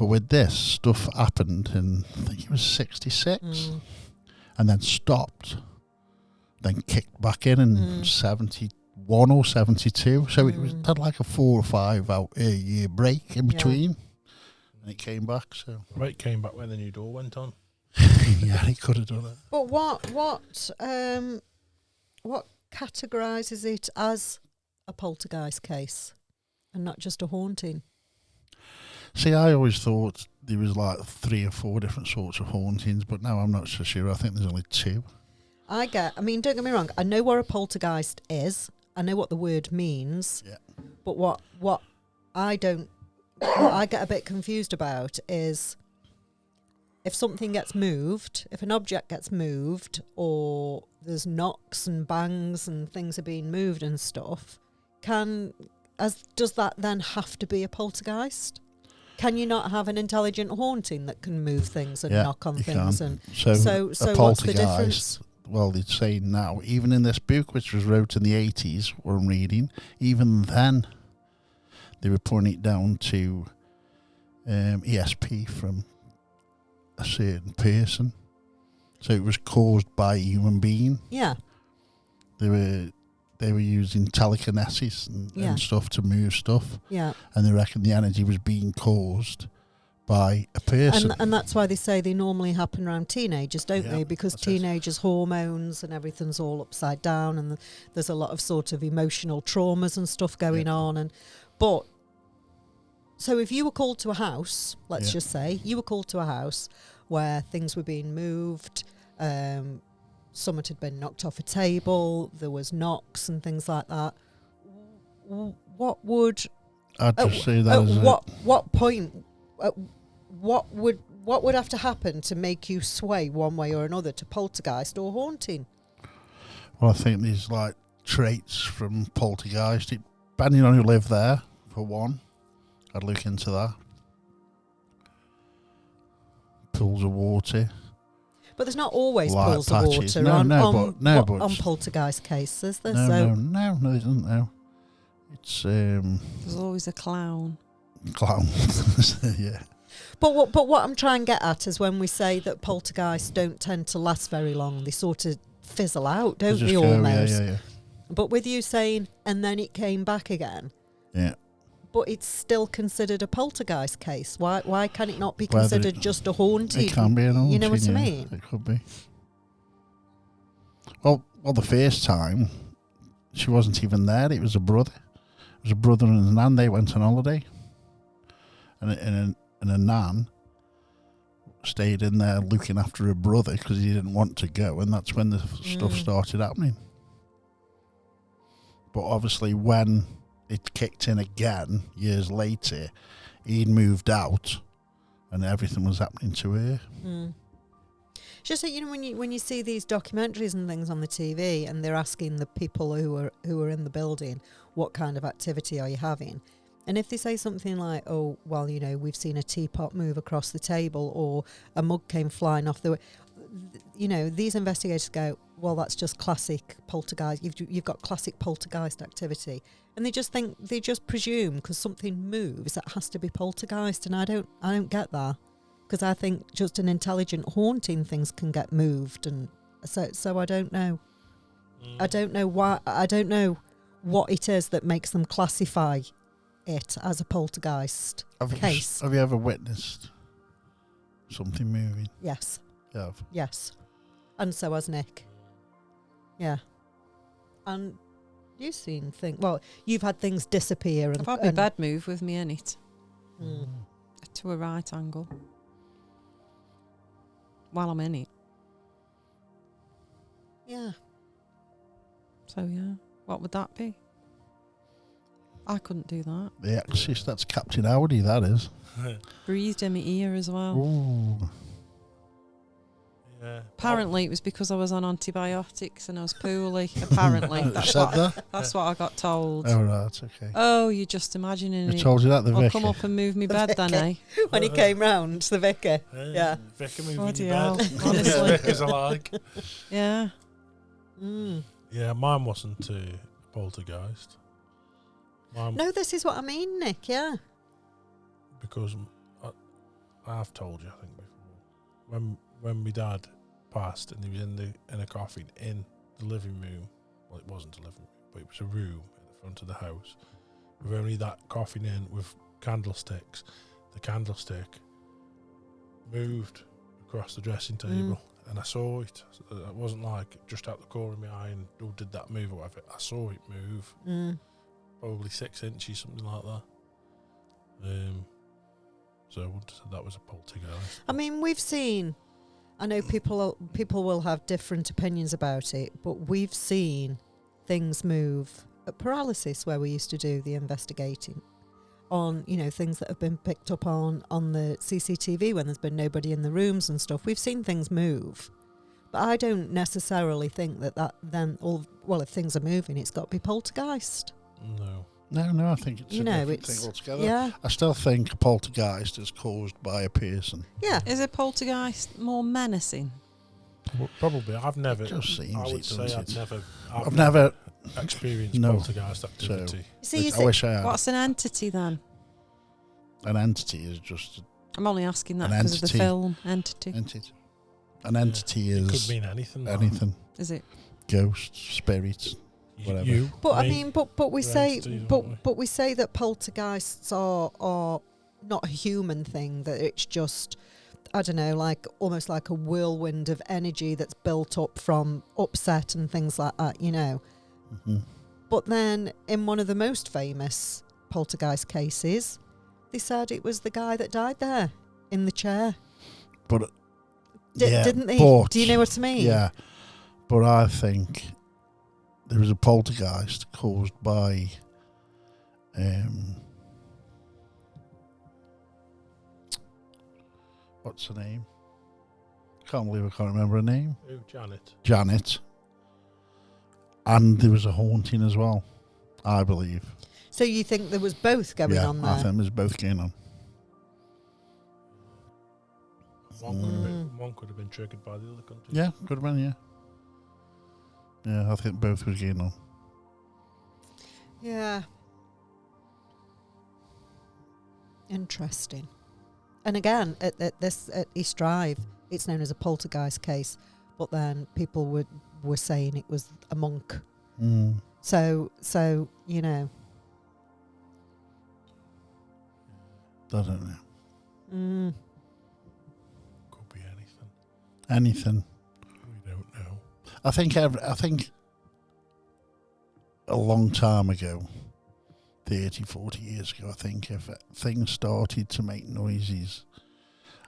with this, stuff happened in, I think it was 66, and then stopped, then kicked back in 71 or 72. So it had like a 4 or 5 year break in between, and it came back. So Right, came back when the new door went on. yeah, he could have done it. But what categorises it as a poltergeist case and not just a haunting? See, I always thought there was like 3 or 4 different sorts of hauntings, but now I'm not so sure. I think there's only 2. I mean, don't get me wrong, I know what a poltergeist is. I know what the word means. Yeah. But what I get a bit confused about is if something gets moved, if an object gets moved, or there's knocks and bangs and things are being moved and stuff, does that then have to be a poltergeist? Can you not have an intelligent haunting that can move things and knock on things? Can. And so what's the difference? Well, they're saying now, even in this book, which was wrote in the 80s, what I'm reading, even then, they were putting it down to ESP from a certain person. So it was caused by a human being. Yeah. They were using telekinesis and stuff to move stuff. Yeah. And they reckon the energy was being caused by a person. And that's why they say they normally happen around teenagers, don't they? Because teenagers' hormones and everything's all upside down, and there's a lot of sort of emotional traumas and stuff going on. So if you were called to a house, let's just say, you were called to a house where things were being moved, someone had been knocked off a table, there was knocks and things like that, what would... I'd just say that as what point... what would have to happen to make you sway one way or another to poltergeist or haunting? Well, I think there's like traits from poltergeist, depending on who lived there, for one. I'd look into that. Pools of water. But there's not always light pools patches. of water but on poltergeist cases. No, there isn't. No, it's there's always a clown. Yeah. But what I'm trying to get at is when we say that poltergeists don't tend to last very long, they sort of fizzle out, don't they? Almost. Yeah. But with you saying, and then it came back again. Yeah. But it's still considered a poltergeist case. Why can it not be considered just a haunting? It can be an haunting. You know what I mean? It could be. Well, the first time, she wasn't even there. It was a brother. It was a brother and a nan. They went on holiday. And a nan stayed in there looking after her brother because he didn't want to go. And that's when the stuff started happening. But obviously when it kicked in again years later, he'd moved out and everything was happening to her. Just that, when you see these documentaries and things on the TV and they're asking the people who are in the building, what kind of activity are you having? And if they say something like, oh, well, we've seen a teapot move across the table or a mug came flying off the way, these investigators go, well, that's just classic poltergeist. You've got classic poltergeist activity. And they just presume because something moves, that has to be poltergeist. And I don't get that, because I think just an intelligent haunting things can get moved. And so I don't know. I don't know why. I don't know what it is that makes them classify it as a poltergeist case. Have you ever witnessed something moving? Yes. You have? Yes. And so has Nick. Yeah. And you've seen things. Well, you've had things disappear. I've had my bed move with me in it. Mm. To a right angle. While I'm in it. Yeah. So, yeah. What would that be? I couldn't do that. The Exorcist, that's Captain Howdy, that is. Breathed in my ear as well. Ooh. Yeah. Apparently it was because I was on antibiotics and I was poorly. Apparently. That's what I got told. Oh, right, okay. Oh, you're just imagining I it. told you that, the I'll vicar. come up and move me bed then, eh? When he came round, the vicar. Yeah. Vicar moving Bloody your hell, bed. honestly. Vicars alike. Yeah. Mm. Yeah, mine wasn't a poltergeist. No, this is what I mean, Nick, yeah. Because I've told you, I think, before. When my dad passed and he was in a coffin in the living room. Well, it wasn't a living room, but it was a room at the front of the house. With only that coffin in with candlesticks. The candlestick moved across the dressing table and I saw it. It wasn't like just out the corner of my eye and did that move or whatever. I saw it move. Probably 6 inches, something like that. So I wouldn't have said that was a poltergeist. I mean, we've seen, I know people will have different opinions about it, but we've seen things move at Paralysis, where we used to do the investigating. on, you know, things that have been picked up on the CCTV when there's been nobody in the rooms and stuff. We've seen things move. But I don't necessarily think that then if things are moving, it's got to be poltergeist. No. I think it's a different thing altogether. Yeah. I still think a poltergeist is caused by a person. Yeah. Is a poltergeist more menacing? Probably. I've never. It just seems I would it, say doesn't it? I've never experienced No. poltergeist activity. See, I wish I had. What's an entity then? An entity is just I'm only asking that An because of the entity. film Entity. entity. An entity It is could mean anything. anything. Is it? Ghosts, spirits. whatever. You, But I me, mean, but we we're say, entities, aren't we? but we say that poltergeists are not a human thing. That it's just, I don't know, like almost like a whirlwind of energy that's built up from upset and things like that, you know. Mhm. But then, in one of the most famous poltergeist cases, they said it was the guy that died there in the chair. But yeah, Didn't they? but- Do you know what I mean? Yeah, but I think there was a poltergeist caused by what's her name? Can't believe I can't remember her name. Who, Janet? Janet. And there was a haunting as well, I believe. So you think there was both going on there? I think there's both going on. One could have been triggered by the other country. Yeah, could have been, yeah. Yeah, I think both was going on. Yeah. Interesting. And again, at East Drive, it's known as a poltergeist case, but then people were saying it was a monk. Mm. So you know. I don't know. Mm. Could be anything. Anything. We don't know. I think a long time ago, 30, 40 years ago, I think if things started to make noises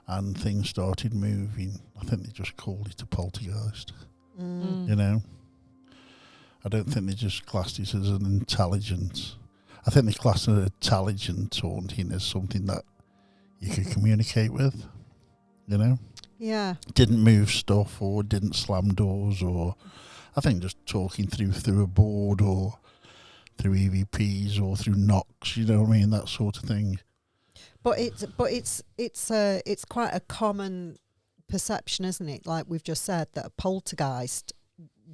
and things started moving, I think they just called it a poltergeist. Mm. You know? I don't think they just classed it as an intelligence. I think they classed an intelligent haunting as something that you could communicate with, you know? Yeah. Didn't move stuff or didn't slam doors, or I think just talking through a board or through EVPs or through knocks, you know what I mean, that sort of thing. But it's quite a common perception, isn't it? Like we've just said, that a poltergeist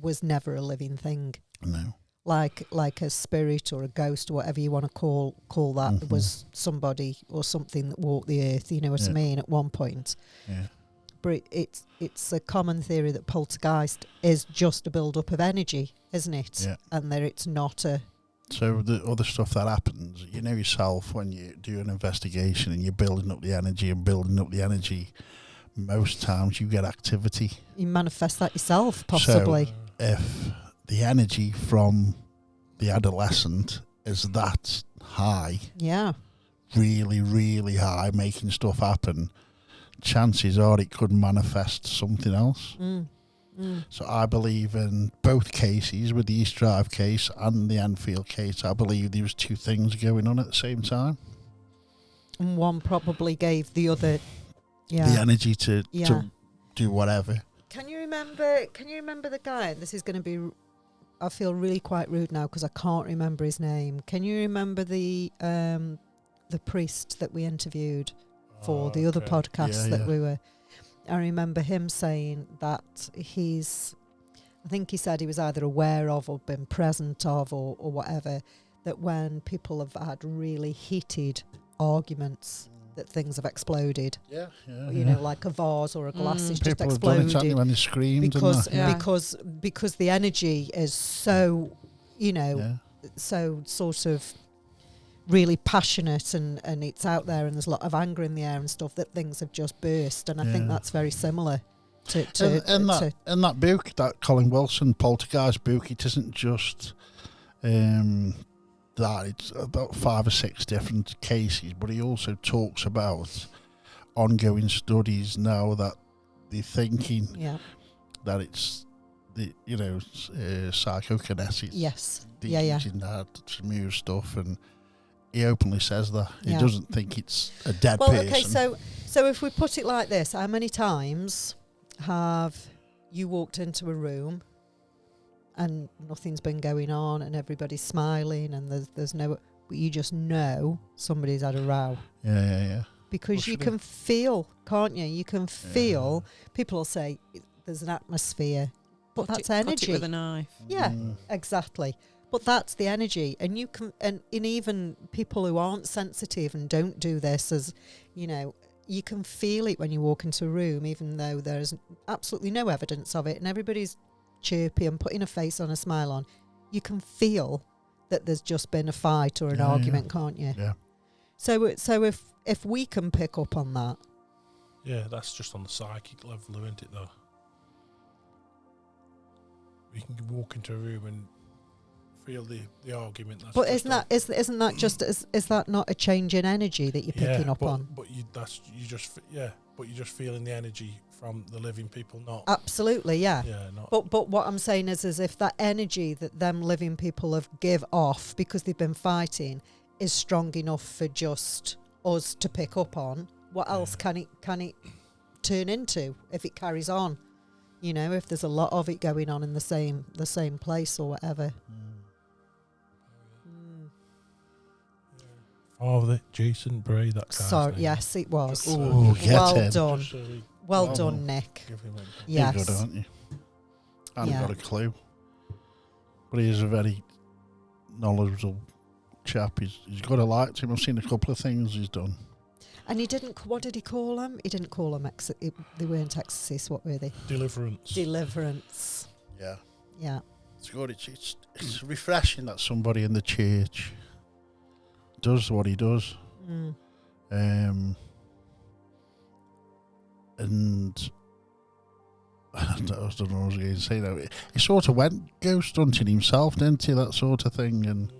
was never a living thing. No. Like a spirit or a ghost or whatever you want to call that, Mhm. was somebody or something that walked the earth, you know what I Yeah. mean, at one point. Yeah. But it's a common theory that poltergeist is just a build-up of energy, isn't it? Yeah. And that it's not a... So the other stuff that happens, you know yourself when you do an investigation and you're building up the energy, most times you get activity. You manifest that yourself, possibly. If the energy from the adolescent is that high, Yeah. really, really high, making stuff happen, chances are it could manifest something else. Mm. Mm. So I believe in both cases, with the East Drive case and the Enfield case, I believe there was two things going on at the same time. And one probably gave the other... Yeah. The energy to do whatever. Can you remember the guy? This is going to be... I feel really quite rude now because I can't remember his name. Can you remember the priest that we interviewed for the other podcast that we were... I remember him saying that I think he said he was either aware of or been present of or whatever, that when people have had really heated arguments, that things have exploded. Yeah. You know, like a vase or a glass is just People have done exploded. it when they screamed Because and that. because the energy is so, you know, that. so sort of really passionate and it's out there and there's a lot of anger in the air and stuff, that things have just burst. And I think Yeah. that's very similar to in that book, that Colin Wilson Poltergeist book, it isn't just that, it's about 5 or 6 different cases, but he also talks about ongoing studies now that they're thinking yeah. that it's the psychokinesis. Yes. They're Yeah. using that to move stuff, and he openly says that. He Yeah. doesn't think it's a dead Well, person. okay, so if we put it like this, how many times have you walked into a room and nothing's been going on and everybody's smiling and there's no, but you just know somebody's had a row? Yeah. Because you Literally. can feel, can't you? You can feel, people will say there's an atmosphere, but that's Cut energy. it with a knife. Yeah, Mm. exactly. But that's the energy. And you can, and in even people who aren't sensitive and don't do this, as you know, you can feel it when you walk into a room, even though there's absolutely no evidence of it and everybody's chirpy and putting a face on, a smile on. You can feel that there's just been a fight or an argument, can't you? Yeah. So if we can pick up on that, Yeah, that's just on the psychic level, isn't it, though? You can walk into a room and feel the argument. That's but just isn't that just is that not a change in energy that you're picking up on? But you're just feeling the energy from the living people, not. Absolutely, yeah. Yeah, not. But what I'm saying is if that energy that them living people have give off because they've been fighting is strong enough for just us to pick up on, what else can it turn into if it carries on? You know, if there's a lot of it going on in the same place or whatever. Father Jason Bray, that guy's So name. yes, it was. Just so- Oh, get Well him. done. Just so we Well Oh. done, Nick. give him a- Yes. You're good, aren't you? I haven't Yeah. got a clue. But he is a very knowledgeable chap. He's got a like to him. I've seen a couple of things he's done. And he didn't. What did he call them? He didn't call them. They weren't exorcists. What were they? Deliverance. Deliverance. Yeah. Yeah. It's good. It's refreshing that somebody in the church does what he does. Mm. And I don't know what I was going to say now. He sort of went ghost hunting himself, didn't he? That sort of thing, and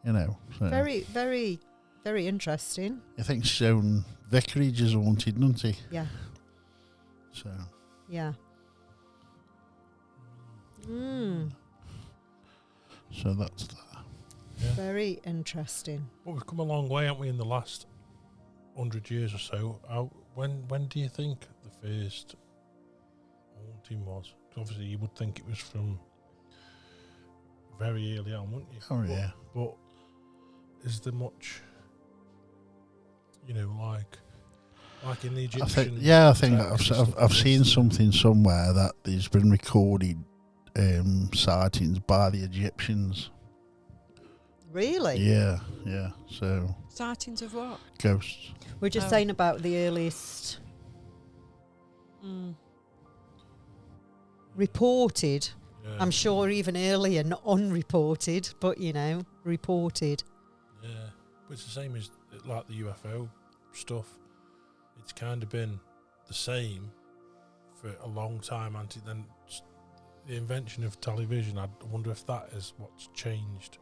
you know, so Very, very, very interesting. I think his own vicarage is haunted, doesn't he? Yeah. So Yeah. Mm. so that's that. Yeah. Very interesting. Well, we've come a long way, haven't we, in the last 100 years or so? When do you think the first haunting was? 'Cause obviously, you would think it was from very early on, wouldn't you? Oh yeah. But is there much, like in the Egyptian? I think texts and I've stuff, seen is there- something somewhere that there's been recorded sightings by the Egyptians. Really? Yeah. So Sightings of what? ghosts. We're just Oh. saying about the earliest Mm. reported. Yeah, I'm sure even earlier, not unreported, but reported. Yeah, but it's the same as like the UFO stuff. It's kind of been the same for a long time. Then the invention of television, I wonder if that is what's changed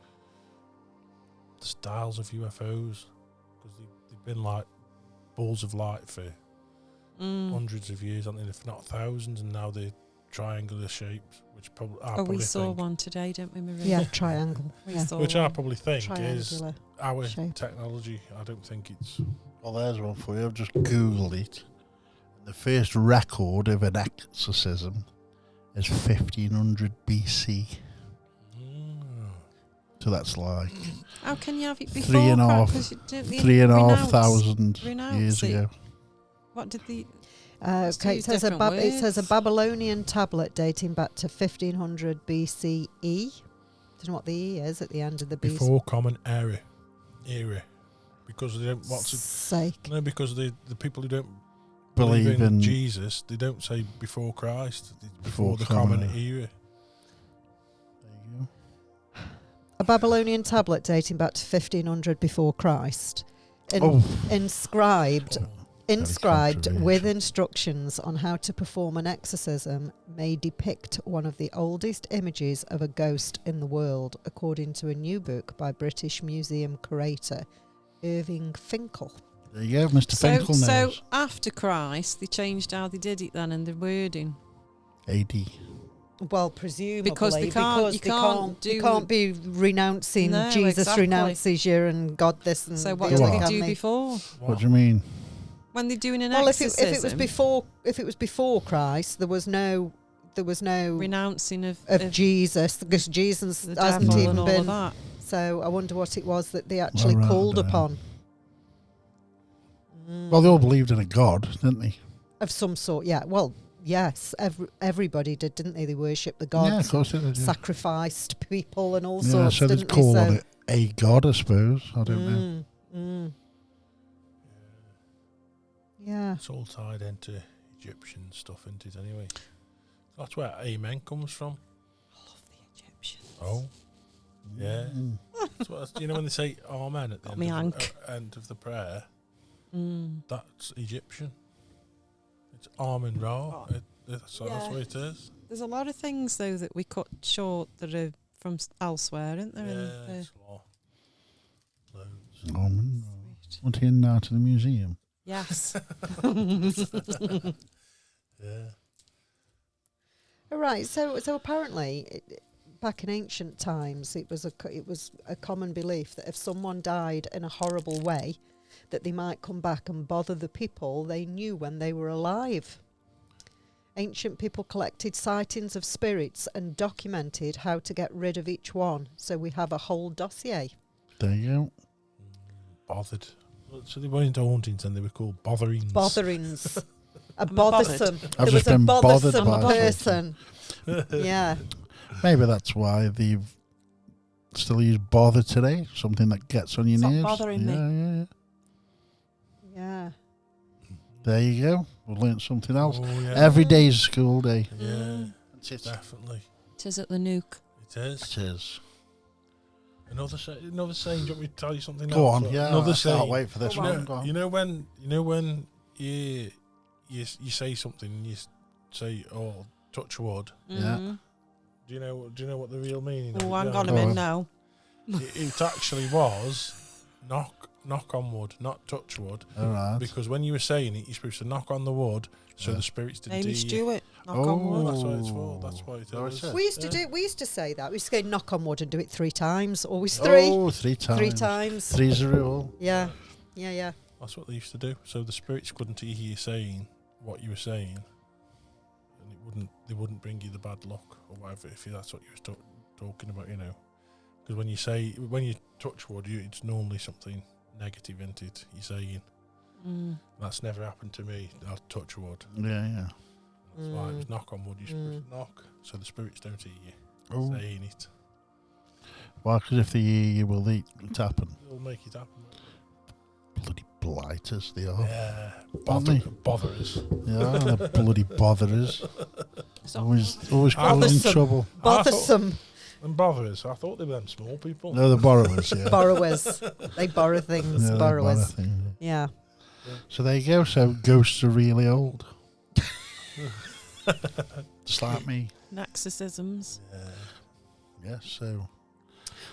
the styles of UFOs, because they've been like balls of light for hundreds of years, if not thousands, and now they're triangular shapes, which We saw one today, didn't we, Marie? Yeah, triangle. We Yeah. saw which I one. probably think is Triangular. our shape. technology. I don't think it's. Well, there's one for you. I've just Googled it. The first record of an exorcism is 1500 BC. So that's like How can you have it before? 3,500 renounce years it. ago. What did the... It's Okay, two it says, different it says a words. Babylonian tablet dating back to 1500 BCE. Don't know what the E is at the end of the BC. Before Common Era, because they don't want to. Sake. No, because the people who don't Believe believe in in Jesus, they don't say before Christ, it's before the Common Common Era. Era. There you go. A Babylonian tablet dating back to 1500 before Christ. Inscribed controversial. with instructions on how to perform an exorcism may depict one of the oldest images of a ghost in the world, according to a new book by British Museum curator Irving Finkel. There you go, Mr. Finkel So knows. after Christ, they changed how they did it then and the wording. AD. Well, presumably Because they can't- you can't you do- can't be renouncing No, Jesus exactly. renounces you and God this and So what the do other, they What? can do they? before? What do you mean? When they're doing an Well, if exorcism, it was before Christ, there was no renouncing of Jesus, because Jesus the hasn't devil even and all been. of that. So I wonder what it was that they actually right, I called dunno. upon. Well, they all believed in a God, didn't they? Of some sort, yeah. Well, yes, everybody did, didn't they? They worshipped the Yeah, of gods, course they did. Yeah, sacrificed people and all yeah sorts, so they'd didn't call they? it a God, I suppose. I don't know. Yeah. It's all tied into Egyptian stuff, isn't it, anyway? That's where Amen comes from. I love the Egyptians. Oh, yeah. Mm. That's what, you know when they say Amen at the Got me hank. end of the prayer? Mm. That's Egyptian. It's Amen Ra. Oh. That's Yeah. what it is. There's a lot of things though that we cut short that are from elsewhere, isn't there? Yeah, it's a lot. Loads. Sweet. Want to in now to the museum? Yes. Yeah. All right. So apparently, back in ancient times, it was a common belief that if someone died in a horrible way, that they might come back and bother the people they knew when they were alive. Ancient people collected sightings of spirits and documented how to get rid of each one. So we have a whole dossier. There you go. Bothered. So they weren't hauntings and they were called botherings. Botherings. A I'm bothersome. I've There was just a been bothered bothersome by person. Yeah. Maybe that's why they've still use bother today. Something that gets on your Stop nerves. bothering me. Yeah. Yeah. There you go. We learnt something else. Oh, yeah. Every day's a school day. Yeah, That's it. definitely. It is at the nuke. It is. It is. Another saying. Do you want me to tell you something Go else? on. Yeah. Another I saying. can't wait for this Go one. on. Go on. You know when you say something and you say, "Oh, touch wood." Yeah. Mhm. Do you know what the real meaning? of Oh, it hang is? on a Go minute on. now. It actually was knock on wood, not touch wood. All right. Because when you were saying it, you're supposed to knock on the wood so Yeah. the spirits didn't Amy do you. Stewart. Knock Oh. on wood. That's what it's for. That's why it Oh, is. is it? We used to say that. We used to go knock on wood and do it 3 times. Always 3. Oh, 3 times. 3 times. Three's a rule. Yeah. Yeah. That's what they used to do. So the spirits couldn't hear you saying what you were saying, and they wouldn't bring you the bad luck or whatever. If that's what you were talking about, because when you touch wood, it's normally something negative, isn't it? You're saying that's never happened to me. I'll touch wood. Yeah. That's why it was knock on wood. You're supposed to knock, so the spirits don't hear you Oh. saying it. Why? Because if they hear you, will they happen? It'll make it happen. Bloody blighters they are. Yeah, Aren't they? botherers. Yeah, they're bloody botherers. Stop. Always I causing Bothersome. trouble. Bothersome And botherers. I thought they were them small people. No, the borrowers, yeah. borrowers. They borrow things. Yeah, they borrowers. borrow things. Yeah. So there you go. So ghosts are really old. Just like me. Exorcisms. Yeah, so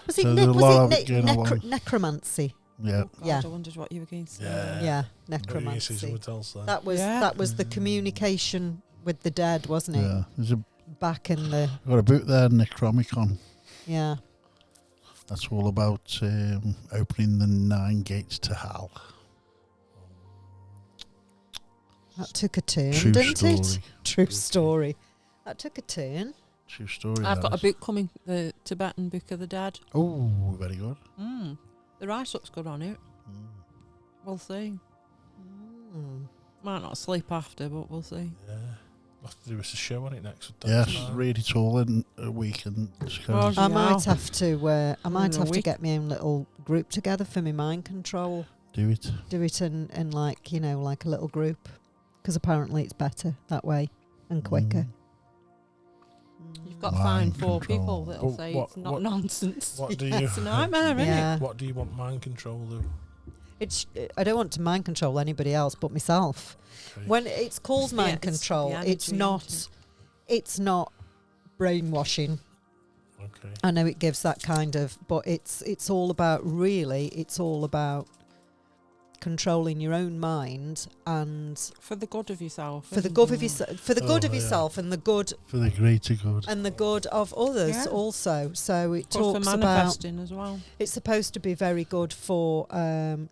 Was it, So there's a lot of it going along. necromancy? yeah. Oh God, Yeah. I wondered what you were going to say. Yeah. Yeah, Maybe necromancy. someone else then. That was the communication with the dead, wasn't it? Yeah. There's a Back in the got a book there, Necromicon. yeah. That's all about opening the 9 gates to hell. That took a turn, True didn't story. it? True story. That took a turn. True story. I've got a that is. book coming, the Tibetan Book of the Dead. Oh, very good. The write looks good on it. We'll see. Might not sleep after, but we'll see. Yeah. We'll have to do us a show on it next. Yes, time. read it all in a week and just go. Oh, I Yeah. might have to. I might In a have to week. get my own little group together for my mind control. Do it. Do it in like like a little group, because apparently it's better that way and quicker. You've got to Mind find 4 control. people that'll But say what- it's not what- nonsense. What do you? It's a nightmare, isn't it? Yeah. What do you want mind control though? It's. I don't want to mind control anybody else but myself. Okay. When it's called It's the- mind it's the control, energy, it's isn't not. it? It's not brainwashing. Okay. I know it gives that kind of, but it's all about controlling your own mind, and For the good of yourself. for the isn't good it? of yourself, for the good of yeah. yourself, and the good For the greater good. and the good of others Yeah. also. So it Good for talks about. manifesting as well. It's supposed to be very good for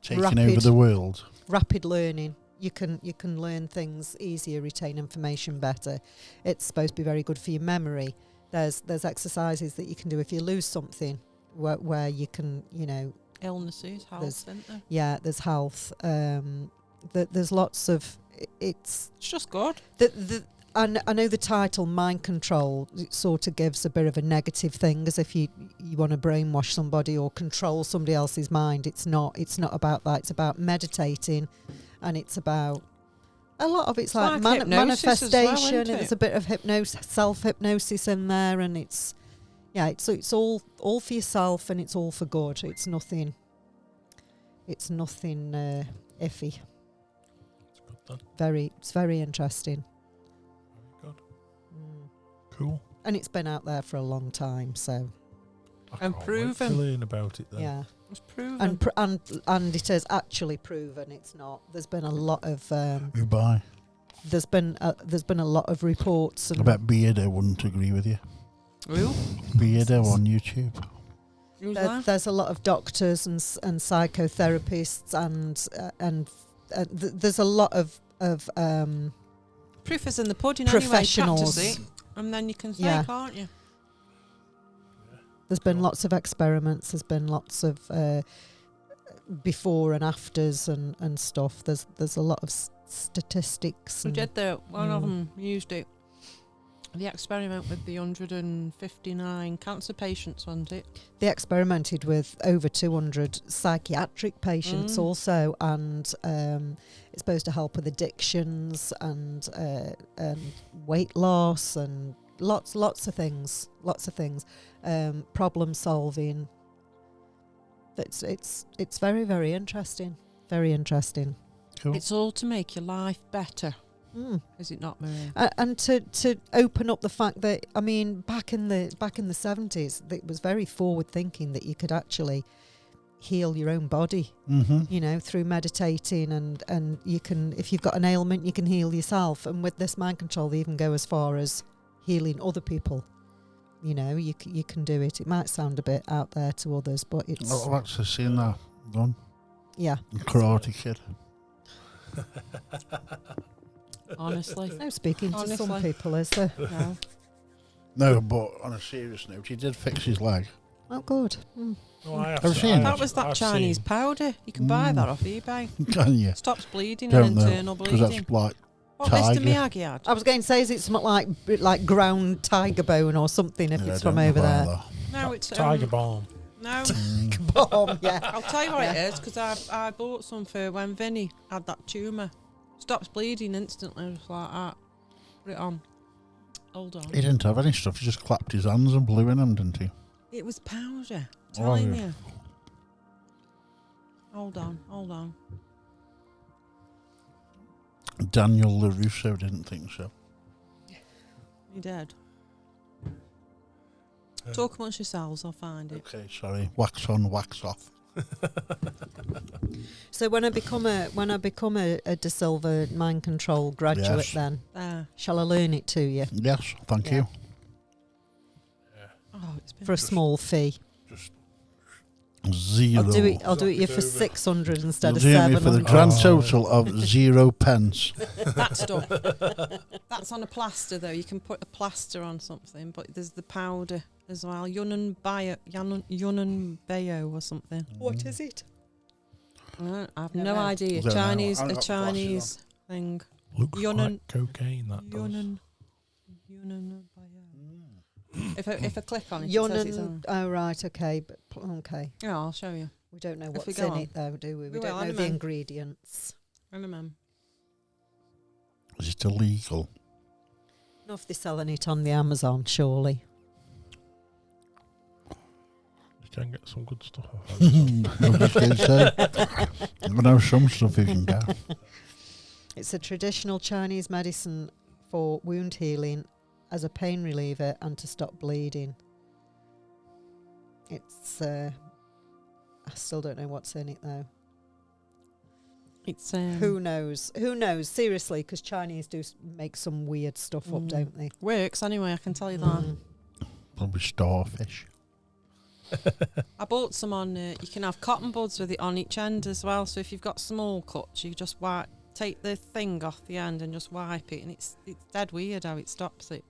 Taking over the world. rapid learning. You can learn things easier, retain information better. It's supposed to be very good for your memory. There's exercises that you can do if you lose something, where you can, Illnesses, health, isn't there? yeah, there's health. There's lots of it's. It's just good. I know the title mind control, it sort of gives a bit of a negative thing, as if you want to brainwash somebody or control somebody else's mind. It's not about that. It's about meditating, and it's about a lot of it's like hypnosis as well, manifestation. isn't it? There's a bit of self hypnosis in there, and it's all for yourself, and it's all for good. It's nothing iffy. It's good then. It's very interesting. Very good. Mm. Cool. And it's been out there for a long time, so I And can't wait proven. to learn about it then. yeah. It's proven. And it is actually proven. It's not. There's been a lot of Goodbye. there's been a lot of reports, I and bet Beardo wouldn't agree with you. Who? Beardo on YouTube. Who's that? there's a lot of doctors and psychotherapists and there's a lot of Proof is in the pudding professionals. anyway. Practice it, and then you can say, Yeah. can't you? There's been lots of experiments. There's been lots of before and afters and stuff. There's a lot of statistics. We and did one of them used it. The experiment with the 159 cancer patients, wasn't it? They experimented with over 200 psychiatric patients Mm. also, and it's supposed to help with addictions and weight loss and lots of things. Problem solving. It's very, very interesting. Very interesting. Cool. It's all to make your life better, Mm. is it not, Marie? And to open up the fact that, I mean, back in the 70s, it was very forward thinking that you could actually heal your own body, Mm-hmm. through meditating, and you can, if you've got an ailment, you can heal yourself. And with this mind control, they even go as far as healing other people. You can do it. It might sound a bit out there to others, but it's I've actually seen that done. yeah. Karate Kid. Honestly. No speaking to some Honestly. people, is there? No. No, but on a serious note, he did fix his leg. Oh, good. Mm. No, I have I've seen- seen I it. That have- was that I've Chinese seen- powder. You can buy Mm. that off eBay. Can you? Stops bleeding Don't and know, internal because bleeding. that's like What Mr. tiger. Miyagi had? I was going to say, is it something like ground tiger bone or something if Yeah, it's don't from over buy there? that. No, it's Tiger Balm. No, Mm. Bomb, yeah. I'll tell you what it is, because I bought some for when Vinny had that tumour. Stops bleeding instantly, just like that. Put it on. Hold on. He didn't have any stuff. He just clapped his hands and blew in them, didn't he? It was powder. Oh, Telling yeah. you. Hold on. Daniel LaRusso didn't think so. You did. Talk amongst yourselves, I'll find it. Okay, sorry. Wax on, wax off. So when I become a De Silva mind control graduate, Yes. then There. shall I learn it to you Yes, thank Yeah. you. Oh, it's been for a small fee? Zero. I'll do it you for Over. 600 instead You'll of do me for the 700. grand Oh. total of 0 pence. that stuff. That's on a plaster though. You can put a plaster on something, but there's the powder as well. Yunnan Bayo or something. What is it? I've Don't no know. idea. Don't know. Chinese, I haven't a got glasses Chinese thing. Looks Yunnan- like cocaine, that does. Yunnan Bayo. If I click on it, it says it's on. Yunnan. Oh right, okay, but okay. Yeah, I'll show you. We don't know If we what's go in on. it though, do we? We We don't will, know in a the minute. ingredients. Is it illegal? Not if they're selling it on the Amazon, surely. You can get some good stuff off I Amazon. was just going to say. I know some stuff you can get. It's a traditional Chinese medicine for wound healing as a pain reliever and to stop bleeding. It's I still don't know what's in it though. It's Who knows? Who knows? Seriously, because Chinese do make some weird stuff up, don't they? Works anyway, I can tell you that. Probably starfish. I bought some on. You can have cotton buds with it on each end as well. So if you've got small cuts, you just take the thing off the end and just wipe it, and it's dead weird how it stops it.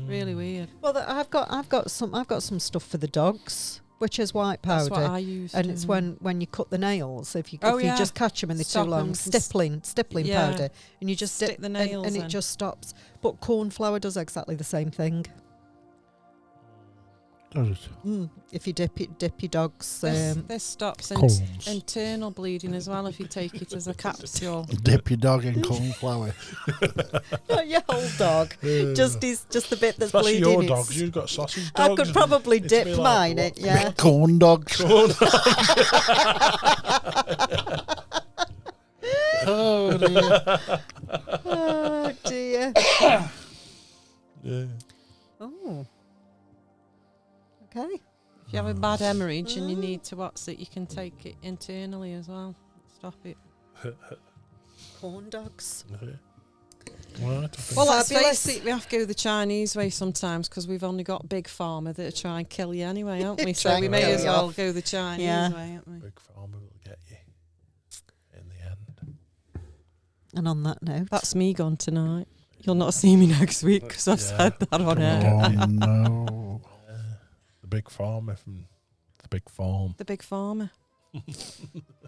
Really weird. Well, I've got some stuff for the dogs, which is white powder. That's what I use. And it's when you cut the nails, if you yeah. just catch them and they're Stop too long, 'em. stippling Yeah. powder, and you just Stick the nails and in. it just stops. But corn flour does exactly the same thing. Does it? If you dip your dog's This stops Corns. internal bleeding as well if you take it as a capsule. Dip your dog in corn flour. not your whole dog, just the bit that's Especially bleeding. your It's- dogs. You've got sausage I dogs. could probably It'd dip be like, mine what? in, yeah. Corn dogs. Oh dear. Oh dear. Yeah. Oh. Okay. If you have a bad hemorrhage and you need to you can take it internally as well. Stop it. Corn dogs. Right, I think Well, let's Fabulous. face it, we have to go the Chinese way sometimes because we've only got Big Pharma that try and kill you anyway, haven't we? So Try we and may kill as you well off. go the Chinese Yeah. way, haven't we? Big Pharma will get you in the end. And on that note, That's me gone tonight. You'll not see me next week because I've Yeah. said that on air. Oh no. The Big Pharma from the Big Farm. The Big Pharma. I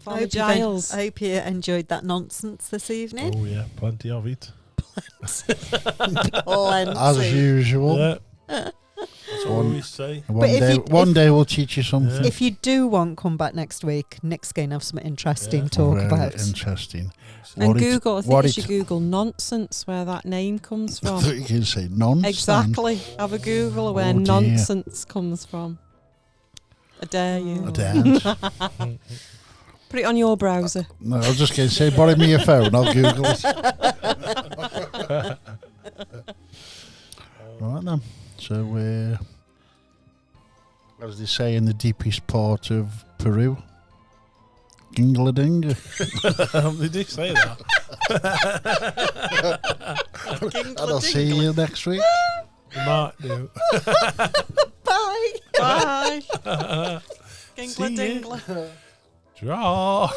Farmer hope, Giles. I hope you enjoyed that nonsense this evening. Oh yeah, plenty of it. Plenty. As usual. Yeah. That's what I always say. One day we'll teach you something. If you do want to come back next week, Nick's going to have something interesting Yeah. to talk Very about. interesting. And What it- Google, I think what you it- should Google nonsense where that name comes I from. thought you could say nonsense. Exactly. Have a Google of where Oh, dear. nonsense comes from. I dare you. I daren't. Put it on your browser. No, I was just going to say, borrow me your phone. I'll Google it. Right then. So, as they say in the deepest part of Peru, Gingle-a-dinga. They do say that. And I'll see you next week. They might do. Bye. Bye. See Gingler you. dingler. Draw.